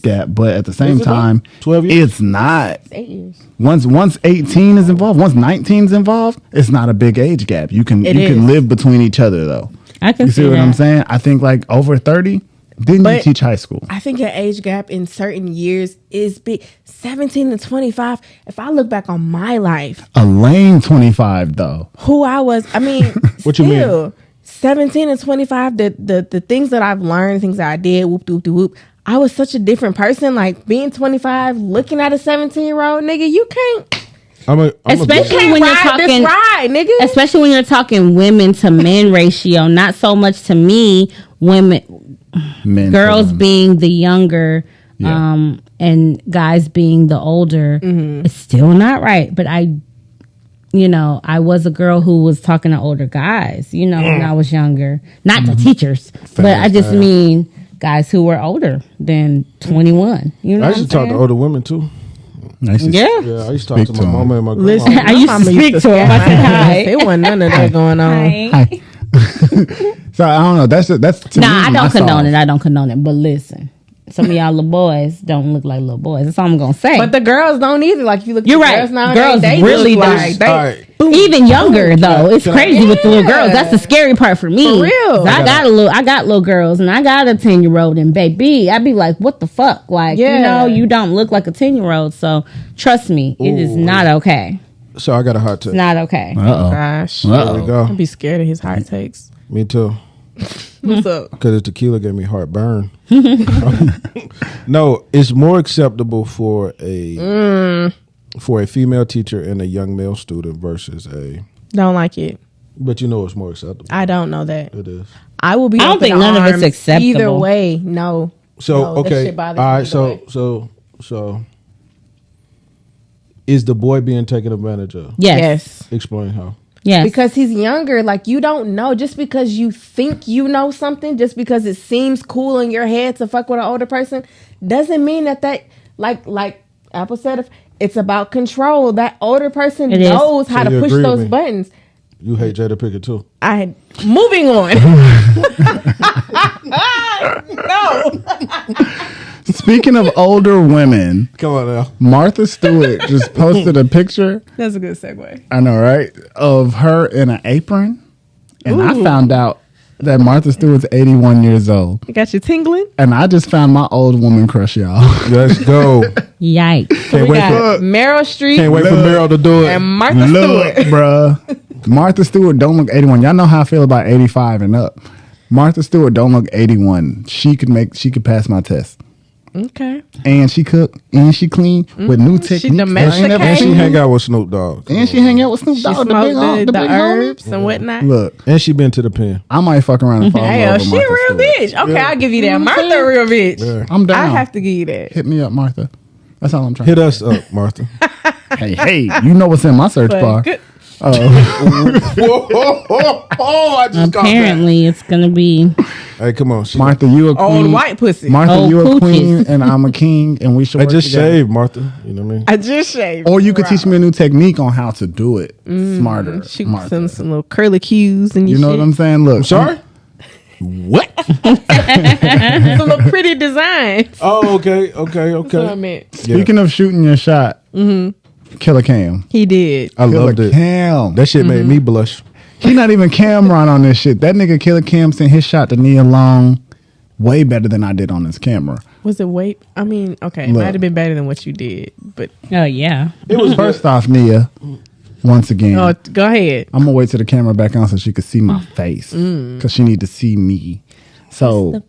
gap, but at the same time, 12 years? It's not. 8 years. Once 18 is involved, once 19 is involved, it's not a big age gap. You can live between each other though. I can see what I'm saying? I think like over 30, then you teach high school. I think an age gap in certain years is big. 17 to 25. If I look back on my life, a lame 25 though. Who I was, I mean, what you mean? 17 and 25. The things that I've learned, things that I did, whoop. I was such a different person. Like being 25, looking at a 17-year-old nigga, you can't. Especially when you're talking, nigga. Especially when you're talking women to men ratio, not so much to me, girls being the younger, and guys being the older. It's still not right. But I was a girl who was talking to older guys, when I was younger. Not the teachers, but I just mean guys who were older than 21. I used to talk to older women too. I used to talk to my mama and my grandma. Listen, I used to speak to them. I said hi. There wasn't none of that going on. Hi. So I don't know. That's to me, I don't condone it. I don't condone it. But listen, some of y'all little boys don't look like little boys. That's all I'm gonna say. But the girls don't either. Like if you look, you're at right. Girls now, girls they really look don't. like even younger though. It's crazy with the little girls. That's the scary part for me. For real. I got little girls, and I got a 10-year-old, and baby, I'd be like, what the fuck? Like, you don't look like a 10-year-old. So trust me, it is not okay. So I got a hot take. It's not okay. Gosh, there we go. I'd be scared of his hot takes. Me too. What's up? Because the tequila gave me heartburn. No, it's more acceptable for a female teacher and a young male student versus a. Don't like it. But it's more acceptable. I don't know that. It is. I will be. I don't think none of it's acceptable. Either way, no. So okay, all right. So is the boy being taken advantage of? Yes. Explain how. Yes. Because he's younger. Like, you don't know. Just because you think you know something, just because it seems cool in your head to fuck with an older person, doesn't mean that like Apple said, it's about control. That older person knows how to push those buttons. You hate Jada Pinkett too. Moving on. No. Speaking of older women, come on now. Martha Stewart just posted a picture. That's a good segue. I know, right? Of her in an apron. And I found out that Martha Stewart's 81 years old. You got you tingling? And I just found my old woman crush, y'all. Let's go. Yikes. Can't wait for Meryl Streep. Can't wait for Meryl to do it. And Martha Stewart. Bruh. Martha Stewart don't look 81. Y'all know how I feel about 85 and up. Martha Stewart don't look 81. She could pass my test. Okay. And she cook and she clean with new techniques. She domesticated. And she hang out with Snoop Dogg. And she hang out with Snoop Dogg. The big herbs and whatnot. Look. And she been to the pen. I might fuck around and fall in love with she Martha a real Stewart. bitch. Okay, I'll give you that. Martha a real bitch. Yeah. I'm down. I have to give you that. Hit me up, Martha. That's all I'm trying Hit to us up, Martha. Hey, you know what's in my search bar. Good. I just apparently it's gonna be. Hey, come on, Martha, you a queen. Old white pussy. Martha, Old you a coochies. queen, and I'm a king, and we should. I just shaved, Martha. You know what I mean? I just shaved. Or you could teach me a new technique on how to do it smarter. Shoot Martha. some little curly cues and You know what I'm saying? Look, Sorry. What? some little pretty designs. Oh, okay. That's what I meant. Speaking of shooting your shot, Killer Cam. He did. I loved Killer it. Cam. That shit made me blush. He not even Cameron on this shit. That nigga Killer Cam sent his shot to Nia Long way better than I did on this camera. Was it weight? I mean, okay, it Look. might have been better than what you did, but Oh yeah. It was First off, Nia, once again, oh, go ahead. I'm gonna wait till the camera back on so she could see my face because she need to see me. So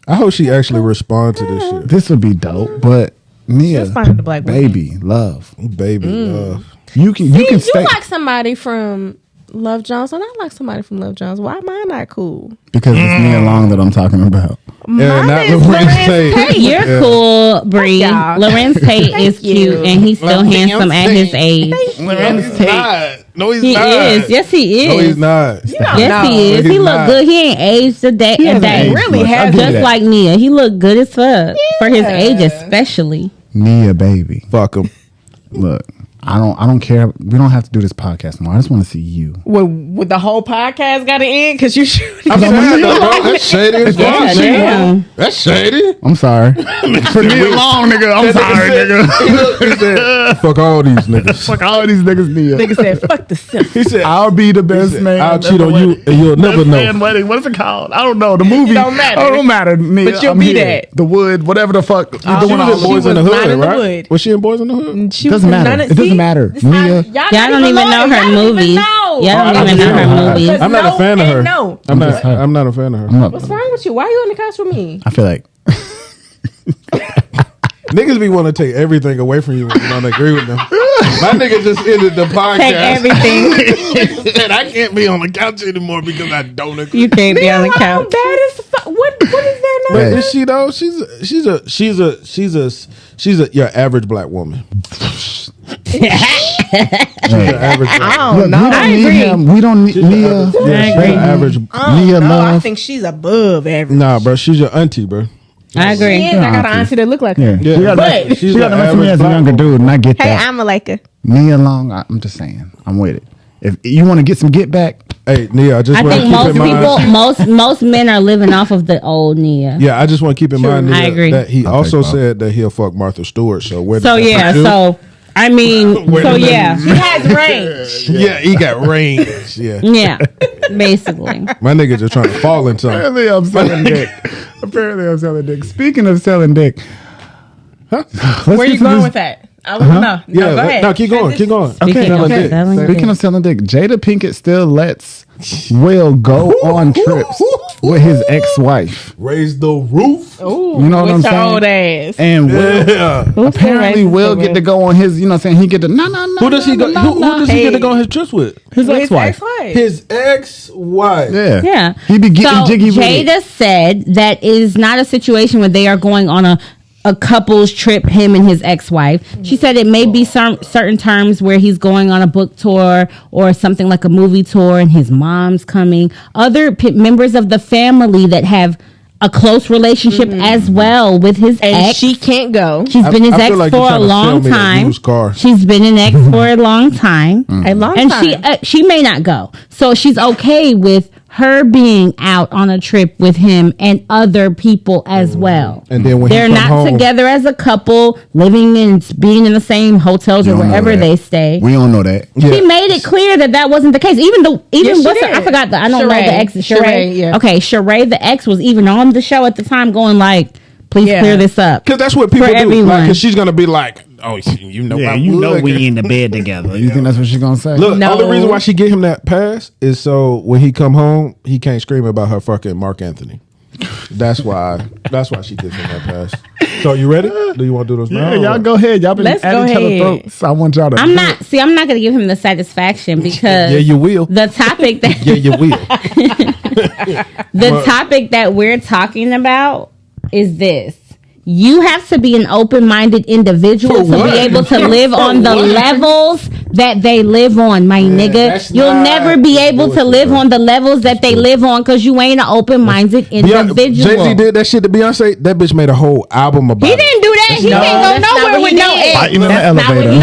I hope she actually respond to this shit. this would be dope, but Nia, She's fine with the black baby, love. Baby love. You can stay. You like somebody from Love Jones, and I like somebody from Love Jones. Why am I not cool? Because it's Nia Long that I'm talking about. Yeah, not is Lorenz Tate. Tate. You're cool, Bree. y'all. Lorenz Tate is cute, and he's still handsome at his age. Lorenz Tate. No, he's He not. is. Yes, he is. No, he's not. Yes, he is. He's He look not. good. He ain't aged a day. hasn't aged really much. I'll hasn't. give you Just that. like Nia. He look good as fuck for his age, especially. Nia, baby. Fuck him. Look, I don't care. We don't have to do this podcast more. I just want to see you. Would the whole podcast got to end because you should? I'm saying, bro, that's shady as fuck. Yeah, damn. That's shady. I'm sorry. For Nia Long, nigga. I'm sorry, nigga. He said, fuck all these niggas. Fuck all these niggas, Nia. Nigga said, "Fuck the simp." He said, I'll be the best man. I'll at cheat the on you wedding. and you'll never Best know. man wedding. What is it called? I don't know. The movie. Don't matter. Oh, don't matter. Nia, But you'll I'm be here. that. The Wood, whatever the fuck. She was in Boys in the was not Hood, in the right? Wood. Was she in Boys in the Hood? She Doesn't was matter. none of- It doesn't see, matter. this time- Nia. Y'all don't even know her movies. Y'all don't even know her movies. I'm not a fan of her. No. I'm just her. not a fan of her. I'm not- What's wrong with you? Why are you on the couch with me? I feel like Niggas be want to take everything away from you when you don't agree with them. My nigga just ended the podcast. Take everything. Said I can't be on the couch anymore because I don't agree. You can't be on the How couch. bad is what is that now? But Hey. is she though? She's a your average black woman. She's your average black woman. look, we don't need agree. him. We don't need Nia. Yeah, she's agree. your average. Nia No, I love. think she's above average. Nah, bro, she's your auntie, bro. I agree. And I got an auntie that look like Yeah, her. Yeah, she got but to she's she got an to mention me average as a black younger woman. dude, and I get Hey, that. I'm a Laker. Nia Long, I'm just saying, I'm with it. If you want to get some get back, Hey, Nia, I just I want to think keep most in mind. people, most men are living off of the old Nia. Yeah, I just want to keep in mind Nia, I agree. that he Okay, also Bob. said that he'll fuck Martha Stewart. So where So does that yeah, put you? so I mean, Wait so a minute. yeah, She has range. Yeah, he got range. Yeah, yeah, basically. my nigga just trying to fall into something. apparently I'm selling dick. Apparently I'm selling dick. Speaking of selling dick, Where you going with that? I want to know. Yeah, No, go ahead. no, keep going, keep going. Okay, Speaking of okay. selling dick. Speaking of selling dick, Jada Pinkett still lets Will go on trips with his ex-wife. Raise the roof. Ooh, You know what I'm with your saying? old ass. And Will, Yeah. apparently Will get to go on his, you know what I'm saying? He get to, no. Who does he go? Who does he get to go on his trips with? His With ex-wife. His ex-wife. Yeah. Yeah. He be getting So jiggy with it. Jada said that is not a situation where they are going on a couple's trip, him and his ex-wife. She said it may be certain terms where he's going on a book tour or something like a movie tour and his mom's coming. Other members of the family that have a close relationship as well with his And ex. she can't go. She's been his I ex feel like you're for a trying to sell long me a time. used car. She's been an ex for a long time. A long And time. she may not go. So she's okay with her being out on a trip with him and other people as well. And then when They're he come not home, together as a couple, living and being in the same hotels or You don't know wherever that. they stay. We don't know that. Yeah. She made it clear that wasn't the case. Even Yes, she what's her, I did. forgot I don't know the Sheree. ex. Sheree. Sheree, yeah. Okay, Sheree, the ex, was even on the show at the time, going like, "Please Yeah. clear this up." Because that's what people For do. everyone. Like, because she's gonna be like, "Oh, you know, I would." in the bed together. You think that's what she's gonna say? Look, No. only reason why she get him that pass is so when he come home, he can't scream about her fucking Mark Anthony. That's why. That's why she gives him that pass. So you ready? Do you want to do this now? Yeah, or y'all what? go ahead. Y'all been Let's at go each other's ahead. throats. I want y'all to. I'm not going to give him the satisfaction because Yeah, you will. the topic that Yeah, you will. the topic that we're talking about is this. You have to be an open-minded individual For to what? be able to live on the what? levels that they live on, my nigga. that's You'll not never be able to bullshit, live bro. on the levels that they live on because you ain't an open-minded individual. Jay-Z did that shit to Beyonce. That bitch made a whole album about He it. didn't do that. He No, didn't that's go not nowhere what with he no did. ex. Fighting in the That's not what elevator. he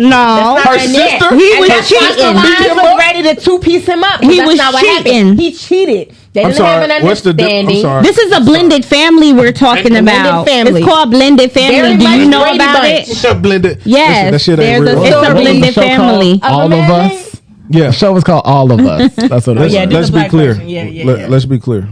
No. Her sister? He was Her sister cheating. Lines was ready to two-piece him up. He That's was not what cheating. happened. He cheated. They I'm didn't have sorry. an What's the understanding. I'm sorry. This is a blended family we're talking Blended about. family. It's called blended family. Very Do you much know Brady about Bunch. it? Blended. Yes, Listen, that shit ain't there's real. a- it's a What was the blended show family. called? All of Amazing? us. Yeah. The show was called All of Us. That's what it was. yeah, this Let's is be black clear. version. Yeah. Let's be clear.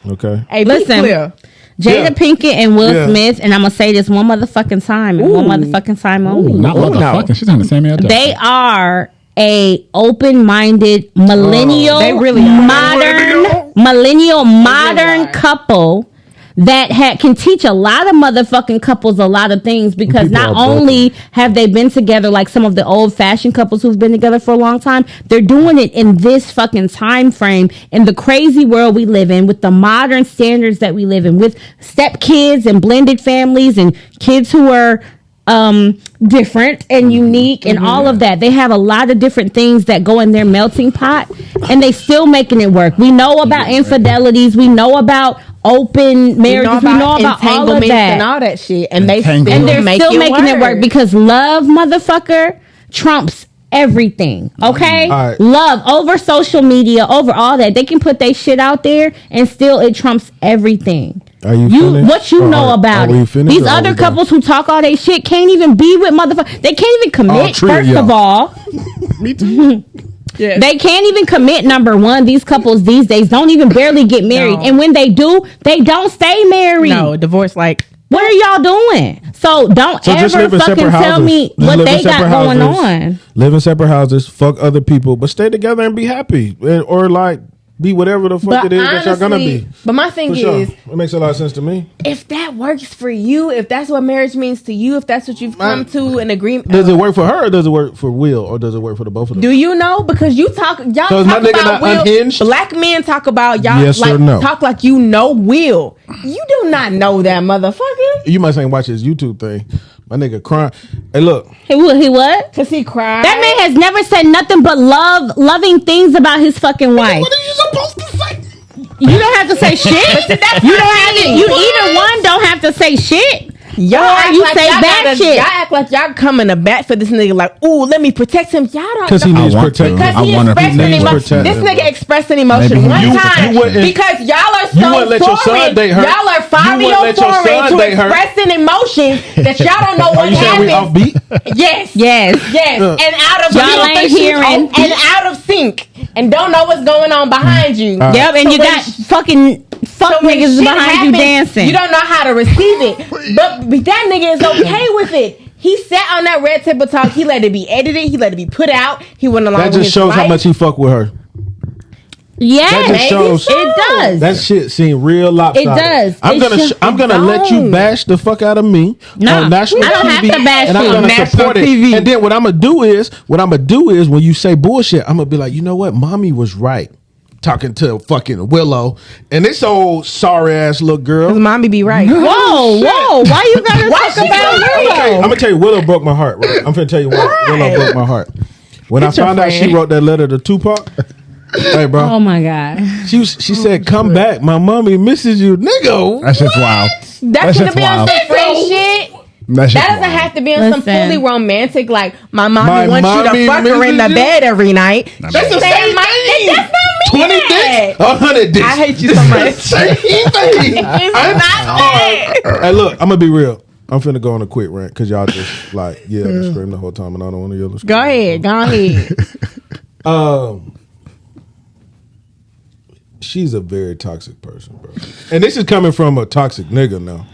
Okay. Hey, Listen. be clear. Jada Yeah. Pinkett and Will Yeah. Smith, and I'm gonna say this one motherfucking time, and one motherfucking time only. Not Oh, motherfucking. no. She's trying to say me out there. They are a open-minded millennial, They really are. modern couple that can teach a lot of motherfucking couples a lot of things, because not only have they been together like some of the old fashioned couples who've been together for a long time, they're doing it in this fucking time frame, in the crazy world we live in, with the modern standards that we live in, with step kids and blended families and kids who are different and unique and all of that. They have a lot of different things that go in their melting pot, and they still making it work. We know about infidelities. We know about open marriages. We know about all of that and all that shit, and they're still making it work, because love, motherfucker, trumps everything. Okay, love over social media, over all that. They can put their shit out there, and still it trumps everything. Are you finished? What you know about it? These other couples who talk all they shit can't even be with motherfuckers. They can't even commit. First of all, me too. Yeah. They can't even commit. Number one, these couples these days don't even barely get married, and when they do, they don't stay married. No, divorce. Like, what are y'all doing? So don't ever fucking tell me what they got going on. Live in separate houses, fuck other people, but stay together and be happy, or like be whatever the fuck it is that y'all gonna be. But my thing is, it makes a lot of sense to me. If that works for you, if that's what marriage means to you, if that's what you've come to an agreement, does it work for her, or does it work for Will, or does it work for the both of them? Do you know? Because y'all talk about Will. Unhinged? Black men talk about y'all. Yes like, or no? Talk like you know Will. You do not know that motherfucker. You must ain't watch his YouTube thing. My nigga crying. Hey, look. He what? Cause he cried. That man has never said nothing but loving things about his fucking wife. What are you supposed to say? You don't have to say shit. You don't have to. You either one don't have to say shit. Y'all act you like say bad shit. Y'all act like y'all coming to bat for this nigga. Like, ooh, let me protect him. Y'all don't. Because he needs protection. Because he expressing emotion. This nigga expressed an emotion one time. Because y'all are so foreign. Y'all are 5-year-old foreign to expressing emotions that y'all don't know what happened. Yes. And out of y'all ain't hearing and out of sync and don't know what's going on behind you. Yep, and you got fucking fuck niggas behind you dancing. You don't know how to receive it, but that nigga is okay with it. He sat on that red table talk. He let it be edited. He let it be put out. He went along. That just shows how much he fuck with her. Yeah, that just shows. It does. That shit seem real lopsided. It does. I'm gonna let you bash the fuck out of me on national TV. I don't have to bash and I'm gonna support it. TV. And then what I'm gonna do is when you say bullshit, I'm gonna be like, you know what, mommy was right. Talking to fucking Willow and this old sorry ass little girl. Cause mommy be right. Whoa, why you gotta talk about Willow? I'm gonna tell you, Willow broke my heart. Right? I'm gonna tell you why Willow broke my heart. When I found out she wrote that letter to Tupac. Hey, bro. Oh my god. She said, "Come back, my mommy misses you, nigga." That's just wild. That should be on some friend shit. That doesn't have to be on some fully romantic. Like my mommy wants you to fuck her in the bed every night. That's the same thing. That's not me. 20 dicks, 100 dicks. I hate you so much. Same thing. It's not. Hey, look, I'm gonna be real. I'm finna go on a quick rant because y'all just like and scream the whole time, and I don't want to yell and scream. Go ahead. She's a very toxic person, bro. And this is coming from a toxic nigga now.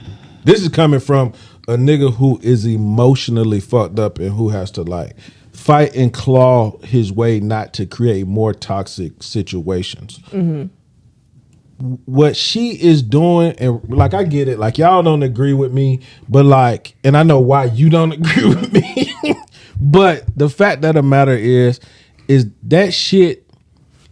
This is coming from a nigga who is emotionally fucked up and who has to like fight and claw his way not to create more toxic situations. Mm-hmm. What she is doing, and like I get it, like y'all don't agree with me, but like, and I know why you don't agree with me, but the fact of the matter is that shit.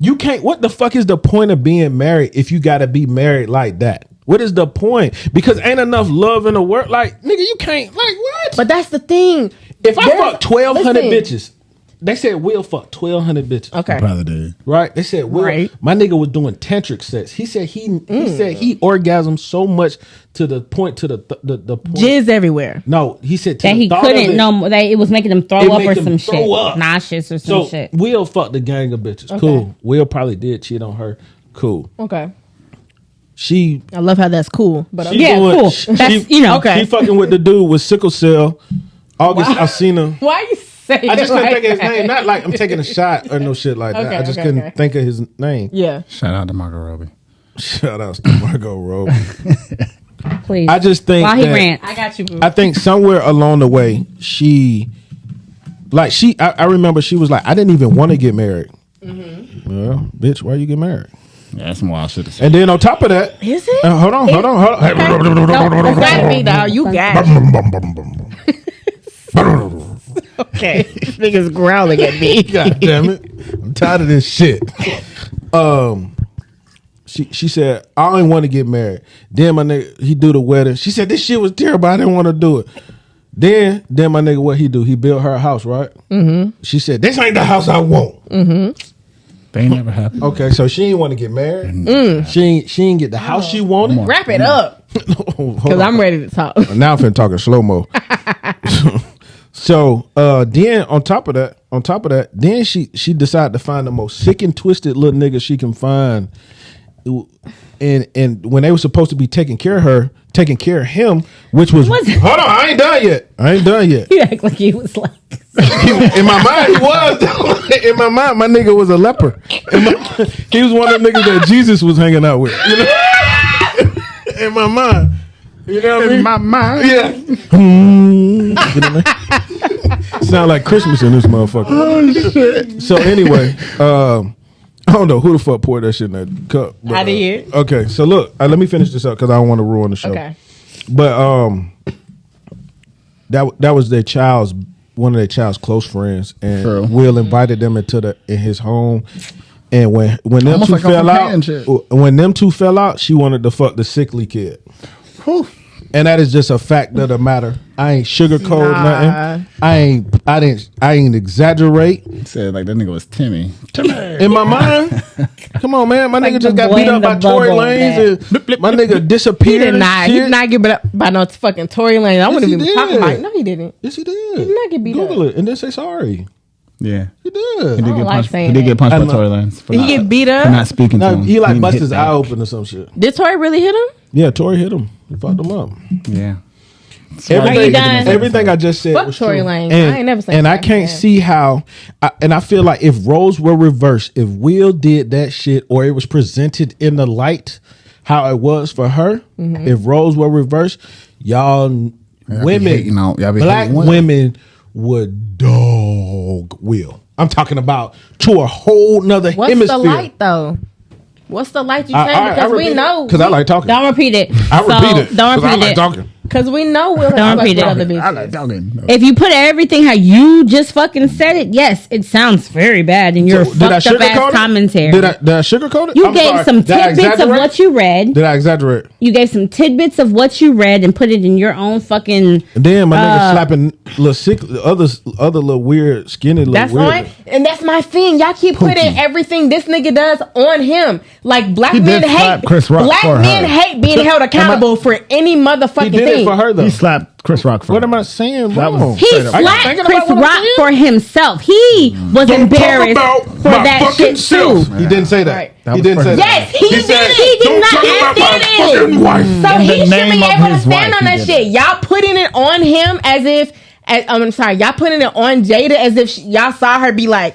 You can't. What the fuck is the point of being married if you got to be married like that? What is the point? Because ain't enough love in the world. Like, nigga, you can't. Like, what? But that's the thing. If I fuck 1,200 bitches, they said Will fuck 1,200 bitches. Okay, brother, dude. Right? They said Will. Right. My nigga was doing tantric sex. He said he said he orgasmed so much to the point the point. Jizz everywhere. No, he said that he couldn't. No, that it was making him throw up or some shit, nauseous or some shit. Will fucked the gang of bitches. Okay. Cool. Will probably did cheat on her. Cool. Okay. I love how that's cool. But cool. That's okay. She fucking with the dude with sickle cell. August Alsina. Why are you saying? I just couldn't think of his name. Not like I'm taking a shot or no shit like that. I just couldn't think of his name. Yeah. Shout out to Margot Robbie. Shout out to Margot Robbie. Please. I just think while he rants. I got you, boo. I think somewhere along the way I remember she was like, I didn't even want to get married. Mm-hmm. Well, bitch, why you get married? Yeah, that's some wild shit to say. And then on top of that, is it? Hold on. Okay. No, it's gotta be though. You got it. Okay, this nigga's growling at me. God damn it! I'm tired of this shit. She said, I only want to get married. Then my nigga, he do the wedding. She said, this shit was terrible. I didn't want to do it. Then my nigga, what he do? He built her a house, right? Mm-hmm. She said, this ain't the house I want. Mm-hmm. They ain't never happened. Okay, so she ain't want to get married. She ain't get the house she wanted. Wrap it up, because I'm ready to talk. Now I'm finna talk in slow mo. So then on top of that, then she decided to find the most sick and twisted little nigga she can find. And when they were supposed to be taking care of him, which was hold on, I ain't done yet. You act like he was like in my mind he was. In my mind, my nigga was a leper. He was one of the niggas that Jesus was hanging out with. You know? In my mind. You know what I mean? In my mind. Yeah. You know what I mean? Sound like Christmas in this motherfucker. Oh shit. So anyway, I don't know who the fuck poured that shit in that cup. But, I did. Okay, so look, let me finish this up because I don't want to ruin the show. Okay. But that was one of their child's close friends, and True. Will invited them in his home. And when them Almost two like fell I'm shit. when them two fell out, she wanted to fuck the sickly kid. Whew. And that is just a fact of the matter. I ain't sugarcoat nothing. I ain't exaggerate. Said like that nigga was Timmy. In my mind, come on, man. My nigga just got beat up by Tory Lanez. And my nigga disappeared. He did not. He did not get beat up by no fucking Tory Lanez. I wouldn't he even did. talk about it. No, he didn't. Yes, he did. He did not get beat Google up. it and then say sorry. Yeah. He did. He did don't get like punched. saying He did that. get punched I by know. Tory Lanez. For Did he not- get beat for not up? speaking to No, him. he like didn't bust hit his back. eye open or some shit. Did Tory really hit him? Yeah, Tory hit him. He fucked him up. Yeah. Everything I just said Fuck was Tory true. Lanez. And, I ain't never said and I that. can't see how. And I feel like if roles were reversed, if Will did that shit, or it was presented in the light how it was for her, if roles were reversed, y'all women, hating on- y'all be black hating women. women would dog Will. I'm talking about to a whole nother What's hemisphere. the light though? What's the light you saying? Because we know. Because I like talking. Don't repeat it. I repeat it. Don't 'cause I repeat like it. talking. Because we know Will Don't has repeat fucked it. with other I bitches. like talking. No. If you put everything how you just fucking said it, yes, it sounds very bad in your So, did I fucked up sugarcoat ass it? commentary. Did I sugarcoat it? You I'm gave sorry. some Did I tidbits of exaggerate? what you read. Did I exaggerate? You gave some tidbits of what you read and put it in your own fucking. And then my nigga slapping little sick, other little weird, skinny little That's weird. on, and that's my thing. Y'all keep putting everything this nigga does on him. Like black He men did slap hate Chris Rock black for men her. hate being held accountable for any motherfucking He did thing. it for her though. He slapped Chris Rock for What her. am I saying That was wrong? He straight up. slapped thinking Chris about what I'm Rock saying? for himself. He was embarrassed for that shit too. He didn't say that. Right. He didn't say that. Yes, he did. said, He did "Don't not talk about my admit fucking it. wife." So In he the should name be of able to his stand wife, on he that did shit. Y'all putting it on him as if, I'm sorry, y'all putting it on Jada as if y'all saw her be like,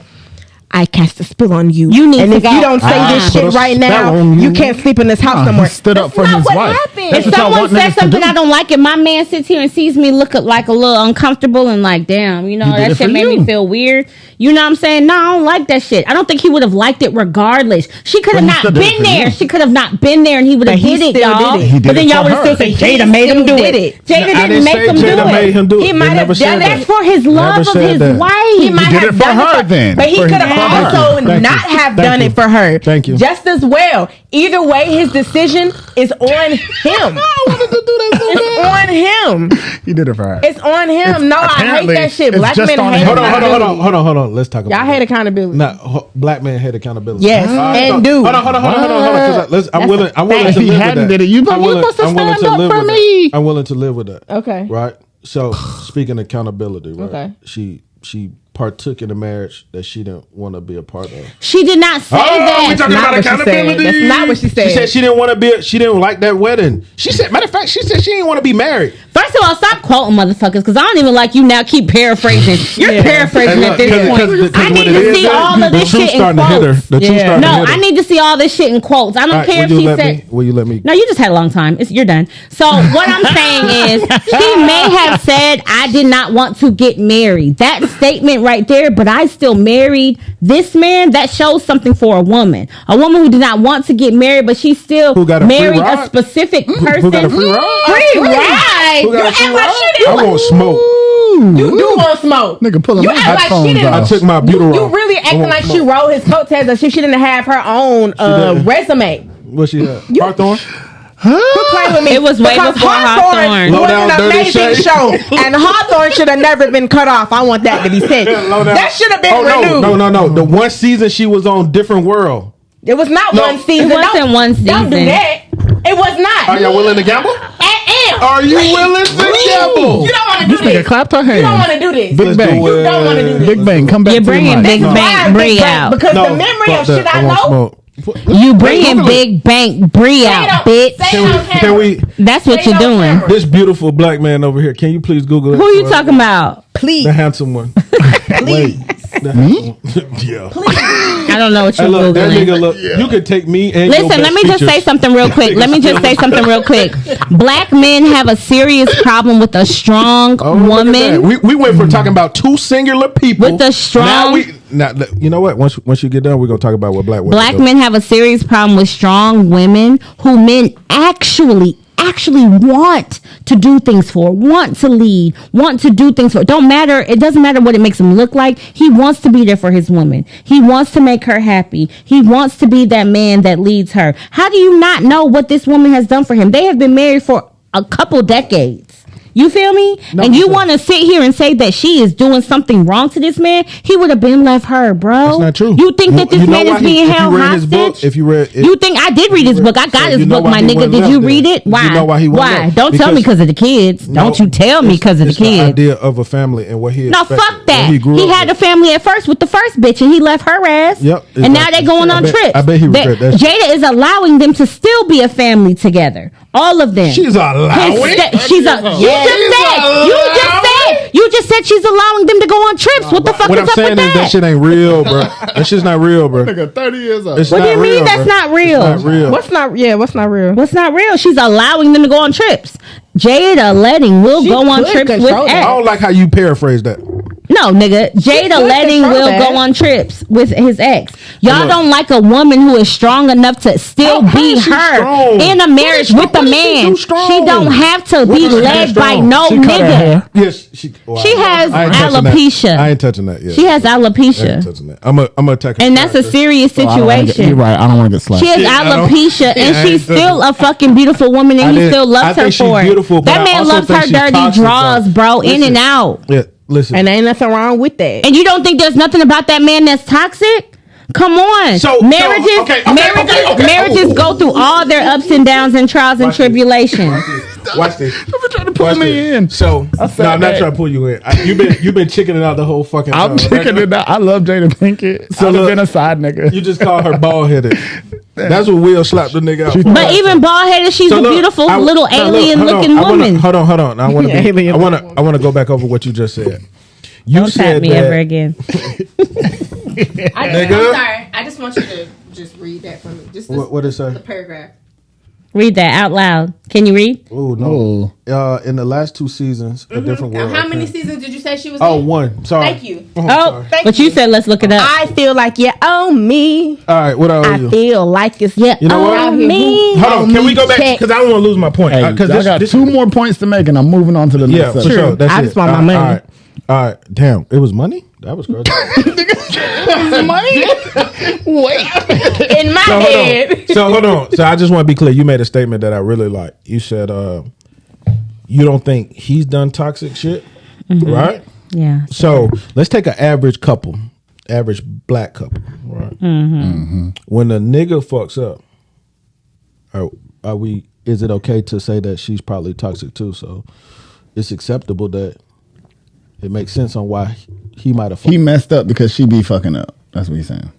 I cast a spell on you. You need and to if go. you don't say this put shit a right spell now, on you you. can't sleep in this house Nah, no more. he stood up for That's his not wife. what happened. That's If what y'all someone want says niggas to something do. I don't like and my man sits here and sees me look like a little uncomfortable and like, damn, you know, He did that it shit for made you. me feel weird. You know what I'm saying? No, I don't like that shit. I don't think he would have liked it regardless. She could have But he not still did it been for there. you. She could have not been there and he would But have he did it, still y'all. did it. He did But then it y'all for would have her. said He Jada made him do still it. did it. Jada I didn't didn't make say him do Jada made it. him do it. He They might never have said done that. That's for his love Never of said his that. wife. He might did have it for done her it then. but he For could his have wife. also Thank you. not have Thank done you. it for her. Thank you. Just as well. Either way, his decision is on him. It's on him. He did it for her. It's on him. No, I hate apparently, that shit. it's Black just men on hate him. Hold on. Let's talk about Y'all hate accountability. black men hate accountability. Yes, and do. Hold on. 'Cause I'm willing fact. to If he live with hadn't that. did it, you'd be I'm like, willing- you supposed to I'm willing stand up live for with that. me. I'm willing to live with that. Okay. Right. So speaking of accountability, right? Okay. She partook in a marriage that she didn't want to be a part of. She did not say that. we talking not about what she said. accountability. That's not what she said. She said she didn't want to be. She didn't like that wedding. She said, matter of fact, she said she didn't want to be married. First of all, stop quoting motherfuckers because I don't even like you now. Keep paraphrasing. You're paraphrasing at this point. I need to see all of this shit in quotes. The truth starting to No, hit her. I need to see all this shit in quotes. I don't care if she said. Will you let me? No, you just had a long time. You're done. So what I'm saying is, she may have said, "I did not want to get married." That statement right there, but I still married this man. That shows something for a woman. A woman who did not want to get married, but she still married a specific person. Who got a free ride? Free ride. Who got a free ride? I want smoke. You do want smoke. Nigga, pulling my headphones off. I took my Buterol. You really acting like she rode his coattails as if she didn't have her own resume. What she had? Hawthorne? Quit playing with me. It was way before Hawthorne. Was an amazing show, and Hawthorne should have never been cut off. I want that to be said. That should have been renewed. No. The one season she was on Different World. It was not one season. It wasn't one season. Don't do that. It was not. Are y'all willing to gamble? Are you willing to gamble? You don't want to do this. Clapped her hands. You don't want to do this. Big Bang. You don't want to do this. Big Bang, come back. You're bringing Big Bang Bri out because the memory of shit I know. You bringing Big Bang Bri out, bitch. Can we? That's what you're doing. This beautiful black man over here. Can you please Google it? Who are you talking about? Please. The handsome one. Please. Me? Yeah. I don't know what you're Look, that Googling. nigga, look. You could take me and Listen, let me just say something real quick. Black men have a serious problem with a strong woman. We went from talking about two singular people with a strong. Now, you know what? Once you get done, we're gonna talk about what black men have a serious problem with strong women who men actually want to do things for, want to lead, want to do things for. It doesn't matter what it makes him look like. He wants to be there for his woman. He wants to make her happy. He wants to be that man that leads her. How do you not know what this woman has done for him? They have been married for a couple decades. You feel me? No, and you want to sit here and say that she is doing something wrong to this man? He would have been left her, bro. That's not true. You think that this man is being held hostage? You think I did read his book? I got his book, my nigga. Did you read it? Why? You know why he went Why? left? Don't tell me because of the kids. Don't you tell me because of the kids. The idea of a family and what he expected. No, fuck that. He had a family at first with the first bitch, and he left her ass. Yep. Exactly. And now they're going on trips. I bet he regret that. Jada is allowing them to still be a family together. All of them. She's allowing. You just said she's allowing them to go on trips. What the fuck is up with that? What I'm saying is that shit ain't real, bro. That shit's not real, bro. Nigga, 30 years old. What do you mean that's not real? It's not real. What's not real? What's not real? She's allowing them to go on trips. Jada letting Will go on trips with X. I don't like how you paraphrase that. No, nigga. Jada letting Will go on trips with his ex. Y'all don't like a woman who is strong enough to still be her in a marriage with a man. She don't have to be led by no nigga. Yes, she has alopecia. I ain't touching that yet. She has alopecia. I ain't touching that. I'm gonna attack her. And that's a serious situation. You're right. I don't want to get slapped. She has alopecia, and she's still a fucking beautiful woman, and he still loves her for it. That man loves her dirty draws, bro, in and out. Yeah. Listen. And ain't nothing wrong with that. And you don't think there's nothing about that man that's toxic? Come on. Marriages go through all their ups and downs and trials and tribulations. Watch this. You've been trying to pull me in. So, I'm not trying to pull you in. You've been chickening out the whole fucking time. I'm chickening out. I love Jada Pinkett. So I've been a side nigga. You just call her bald headed. That's what Will slapped the nigga out. But even bald headed, she's a beautiful little alien looking woman. Hold on. I want to go back over what you just said. Don't tap me ever again. I'm sorry. I just want you to just read that for me. Just what it say? The paragraph. Read that out loud. Can you read? Oh no! In the last 2 seasons, a different world. How many seasons did you say she was? Oh, in? 1. Sorry. Thank you. But you said let's look it up. I feel like you owe me. All right, what are you? I feel like it's you know what? Me. Hold on, can we go back? Because I don't want to lose my point. Because I got 2 more points to make, and I'm moving on to the next. Yeah, for sure. That's I just want my money. All right. Damn, it was money. That was crazy. Money? Wait. In my head. So hold on. So I just want to be clear. You made a statement that I really like. You said you don't think he's done toxic shit, right? Yeah. So let's take an average couple, average black couple, right? When a nigga fucks up, are we? Is it okay to say that she's probably toxic too? So it's acceptable that it makes sense on why he might have. He messed up because she be fucking up. That's what he's saying.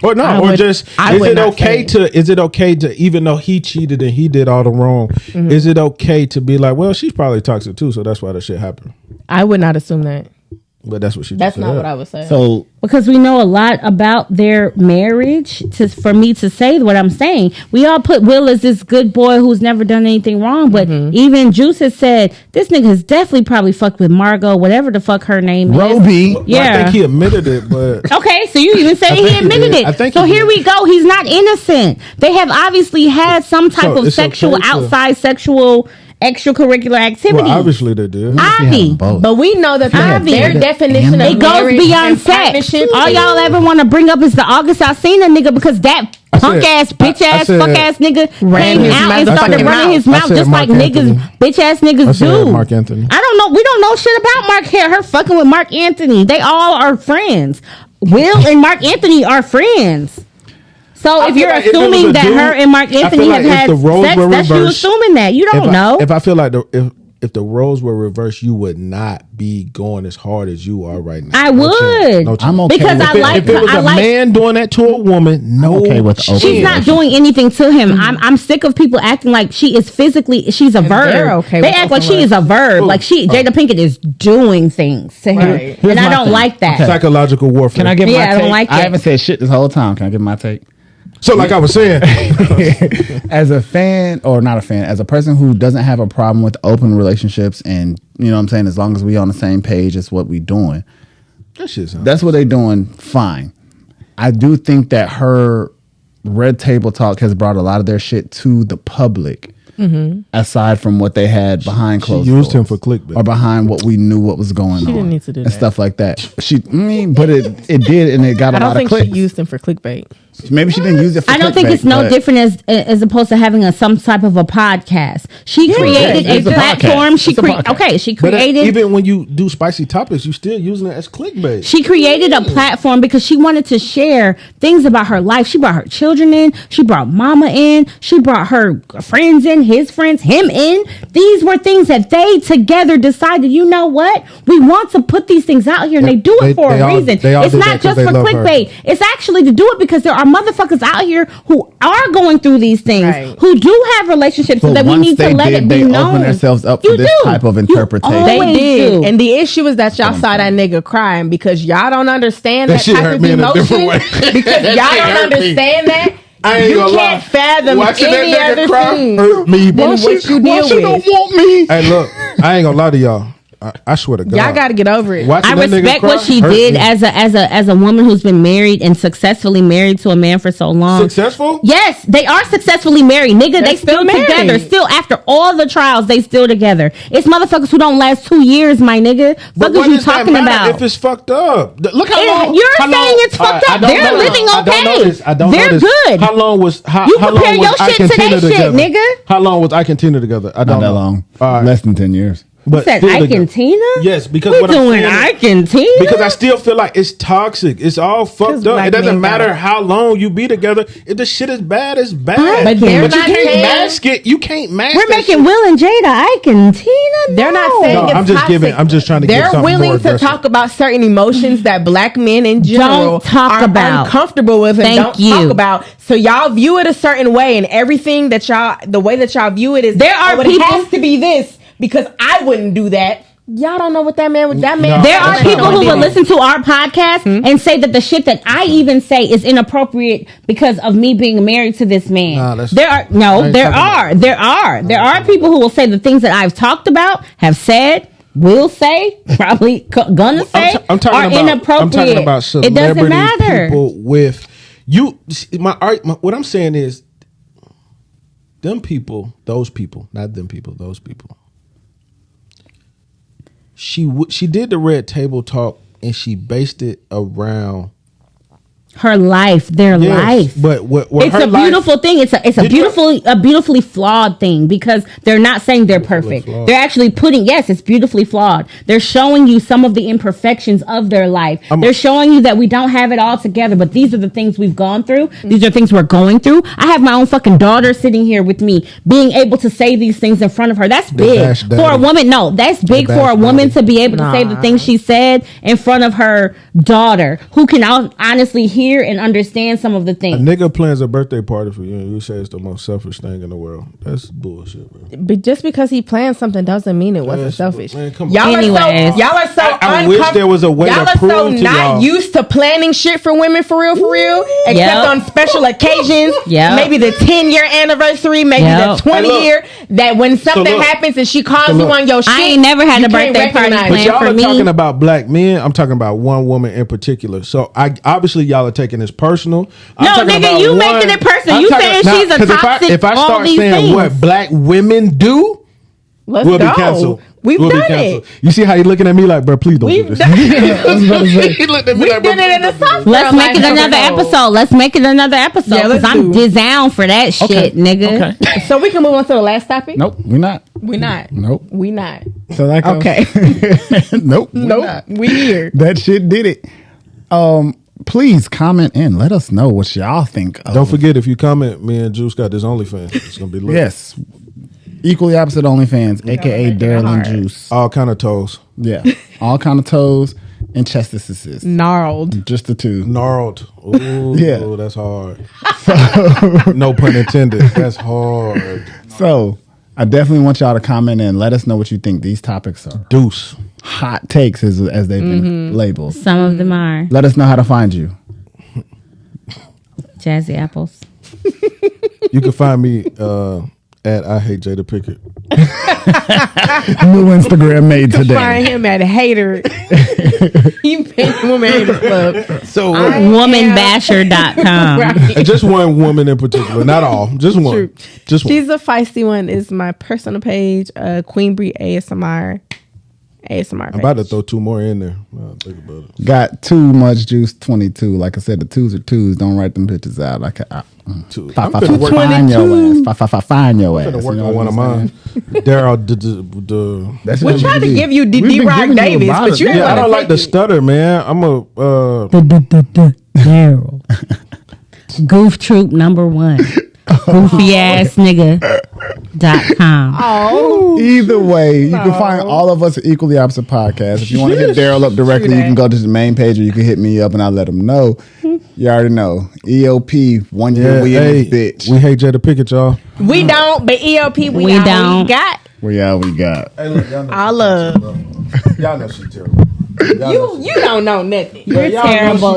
Or no, is it okay to even though he cheated and he did all the wrong, is it okay to be like, well, she's probably toxic too, so that's why that shit happened? I would not assume that. But that's what she. That's just not said. what I would say. So because we know a lot about their marriage for me to say what I'm saying. We all put Will as this good boy who's never done anything wrong, but even Juice has said this nigga has definitely probably fucked with Margot, whatever the fuck her name Roby. is. Yeah, I think he admitted it, but okay, so you even say he admitted it. I think so he here did. we go. He's not innocent. They have obviously had some type of it's sexual, okay to- outside sexual extracurricular activity. well, obviously they did. Ivy. But we know that Ivy. their definition of It goes marriage beyond and sex. partnership All is- y'all ever want to bring up is the August Alsina nigga because that punk ass, bitch ass, said- fuck ass nigga Ran came his out and started motherfucking running his mouth. I mouth said just like Mark niggas, Anthony. bitch ass I niggas said do. Mark Anthony. I don't know. We don't know shit about Mark here. Her fucking with Mark Anthony. They all are friends. Will and Mark Anthony are friends. So I if feel you're like if it was assuming a that dude, her and Mark I feel Anthony like have if had the roles sex, were that's you reversed- assuming that. You don't know. If I feel like if the roles were reversed, you would not be going as hard as you are right now. I No would. chance. No chance. I'm okay because with I it. like If it was I a like man doing that to a woman, no. okay with chance. She's not doing anything to him. Mm-hmm. I'm sick of people acting like she is physically. She's a verb. they're okay They with act both like of she us. is a verb. Who? Like Jada Pinkett is doing things to him, Right. and I my don't thing. like that. Okay. Psychological warfare. Can I give Yeah, my I take? don't like I it. haven't said shit this whole time. Can I give my take? So, like I was saying, As a fan, or not a fan, as a person who doesn't have a problem with open relationships, and you know what I'm saying, as long as we on the same page, it's what we doing. that shit's That's what they doing. Fine. I do think that her Red Table Talk has brought a lot of their shit to the public. Aside from what they had behind closed used him doors. for clickbait. or behind what we knew what was going on. didn't need to do and that. stuff like that. But it did, and it got a I don't lot of think she clicks. used him for clickbait. Maybe she didn't use it for I don't think clickbait, it's no but- different as opposed to having some type of a podcast. She created it's a a platform. podcast. She It's a created podcast. she But created. even when you do spicy topics, you still using it as clickbait. She created a platform because she wanted to share things about her life. She brought her children in. She brought mama in. She brought her friends in, his friends, him in. These were things that they together decided, you know what? We want to put these things out here, and they do it for they a all- reason. they all It's do not that 'cause just they for love her. clickbait. It's actually to do it because there are motherfuckers out here who are going through these things, Right. who do have relationships, so But that we once need to they let did, it be they known. opened themselves up for You this do. type of You interpretation. They always did. do. And the issue is that y'all saw that nigga crying because y'all don't understand That that, shit type hurt of me in a emotion. different way. Because That y'all shit don't hurt me. understand that. I ain't You gonna can't lie. fathom Watching any that nigga other cry thing hurt me. than what you deal she with. don't want me. Hey, look, I ain't gonna lie to y'all. I swear to God, Y'all got to get over it. Watching I that nigga respect cry what she hurt did me. as a woman who's been married and successfully married to a man for so long. Successful? Yes, they are successfully married, nigga. They still still married. together. Still after all the trials, they still together. It's motherfuckers who don't last 2 years, my nigga. But What what are you does that talking matter about? if it's fucked up? Look how It- long. you're how saying long- it's fucked I up. don't They're know this. living I don't know okay. this. I don't They're know this. good. How long was how, You how compare long your was I shit to Tina they shit, together? nigga. How long was I Tina together? I don't Not that know. long. All right. Less than 10 years. But Said still Ike together. and Tina? Yes, because we what I'm doing saying is- Ike and Tina? Because I still feel like it's toxic. It's all fucked 'Cause up. black It doesn't men matter gotta- how long you be together. If the shit is bad, it's bad. But they're you not can't saying- mask it. You can't mask We're that making shit. Will and Jada Ike and Tina. They're not No. saying No, it's I'm just toxic. giving- I'm just trying to give They're something willing more to aggressive. talk about certain emotions that black men in general Don't talk are about. uncomfortable with and Thank don't you. talk about. So y'all view it a certain way, and everything that the way that y'all view it is There are it people- has to be this because I wouldn't do that. Y'all don't know what that man would. That man. No. There are That's people not who what will I listen to our podcast and say that the shit that I even say is inappropriate because of me being married to this man. Nah, that's- there are I ain't talking there about are people who will say the things that I've talked about, have said, will say, probably gonna say, I'm talking are about, inappropriate. I'm talking about It celebrity doesn't matter. people with you. What I'm saying is, them people, those people, not them people, those people. She did the Red Table Talk and she based it around Her life, their life. But what It's her a beautiful thing. It's a Did you- beautifully flawed thing because they're not saying they're perfect. flawed. They're actually it's beautifully flawed. They're showing you some of the imperfections of their life. They're showing you that we don't have it all together, but these are the things we've gone through. These are things we're going through. I have my own fucking daughter sitting here with me, being able to say these things in front of her. That's big bash daddy. for a woman. No, that's big The for a bash woman daddy. to be able to say the things she said in front of her daughter, who can honestly hear hear and understand some of the A things. nigga plans a birthday party for you and you say it's the most selfish thing in the world. That's bullshit, bro. But just because he planned something doesn't mean it wasn't selfish. Man, come on. Y'all are so I wish there was a way to prove so to not y'all. used to planning shit for women for real, except on special occasions. Maybe the 10-year anniversary, maybe the 20-year. That when something happens and she calls you on your shit, I ain't never had a birthday party planned but y'all for are me. talking about black men. I'm talking about one woman in particular. So obviously y'all are taking this personal. I'm talking about you making it personal. You saying she's a toxic. If I start saying what black women do, we'll be canceled. We've done it. You see how you looking at me like, bro, please don't do this. He looked at me like, did it in the soft. Let's make it another episode. Let's make it another episode. Because I'm down for that shit, nigga. Okay. So we can move on to the last topic? Nope, we're not. Nope. We not. So that goes. Okay. Nope. We here. That shit did it. Please comment in. Let us know what y'all think of. Don't forget, if you comment, me and Juice got this OnlyFans. It's going to be lit. Yes. Equally opposite OnlyFans, a.k.a. Darryl and Juice. All kind of toes. Yeah. All kind of toes and chestises. Gnarled. Just the two. Gnarled. Ooh, yeah. That's hard. No pun intended. That's hard. So, I definitely want y'all to comment in. Let us know what you think these topics are. Deuce. Hot takes as they've been labeled. Some of them are. Let us know how to find you. Jazzy Apples. You can find me at I Hate Jada Pickett. New Instagram made today. Find him at Hater. He made Woman Haters Club. So womanbasher.com. Right. just one woman in particular, not all. Just one. True. Just one. She's a feisty one. Is my personal page, Queen Bri ASMR. I'm about to throw two more in there. Think about it. Got too much juice 22. Like I said, the twos are twos. Don't write them bitches out. Like find your ass. Find your ass. I'm gonna work on one of mine. Darryl, we tried to give you D-Rock Davis, but you I don't like the stutter, man. I'm a Darryl. Goof Troop #1. Goofy ass nigga.com. Oh. Either way, you can find all of us at Equally Opposite Podcast. If you want to hit Darryl up directly, you can go to the main page or you can hit me up and I'll let him know. You already know. EOP, 1 year we in this bitch. We hate Jada Pickett, y'all. We don't, but EOP we don't. We got. We got. Hey, look, y'all know I love. y'all know she's terrible. You don't know nothing. You're terrible.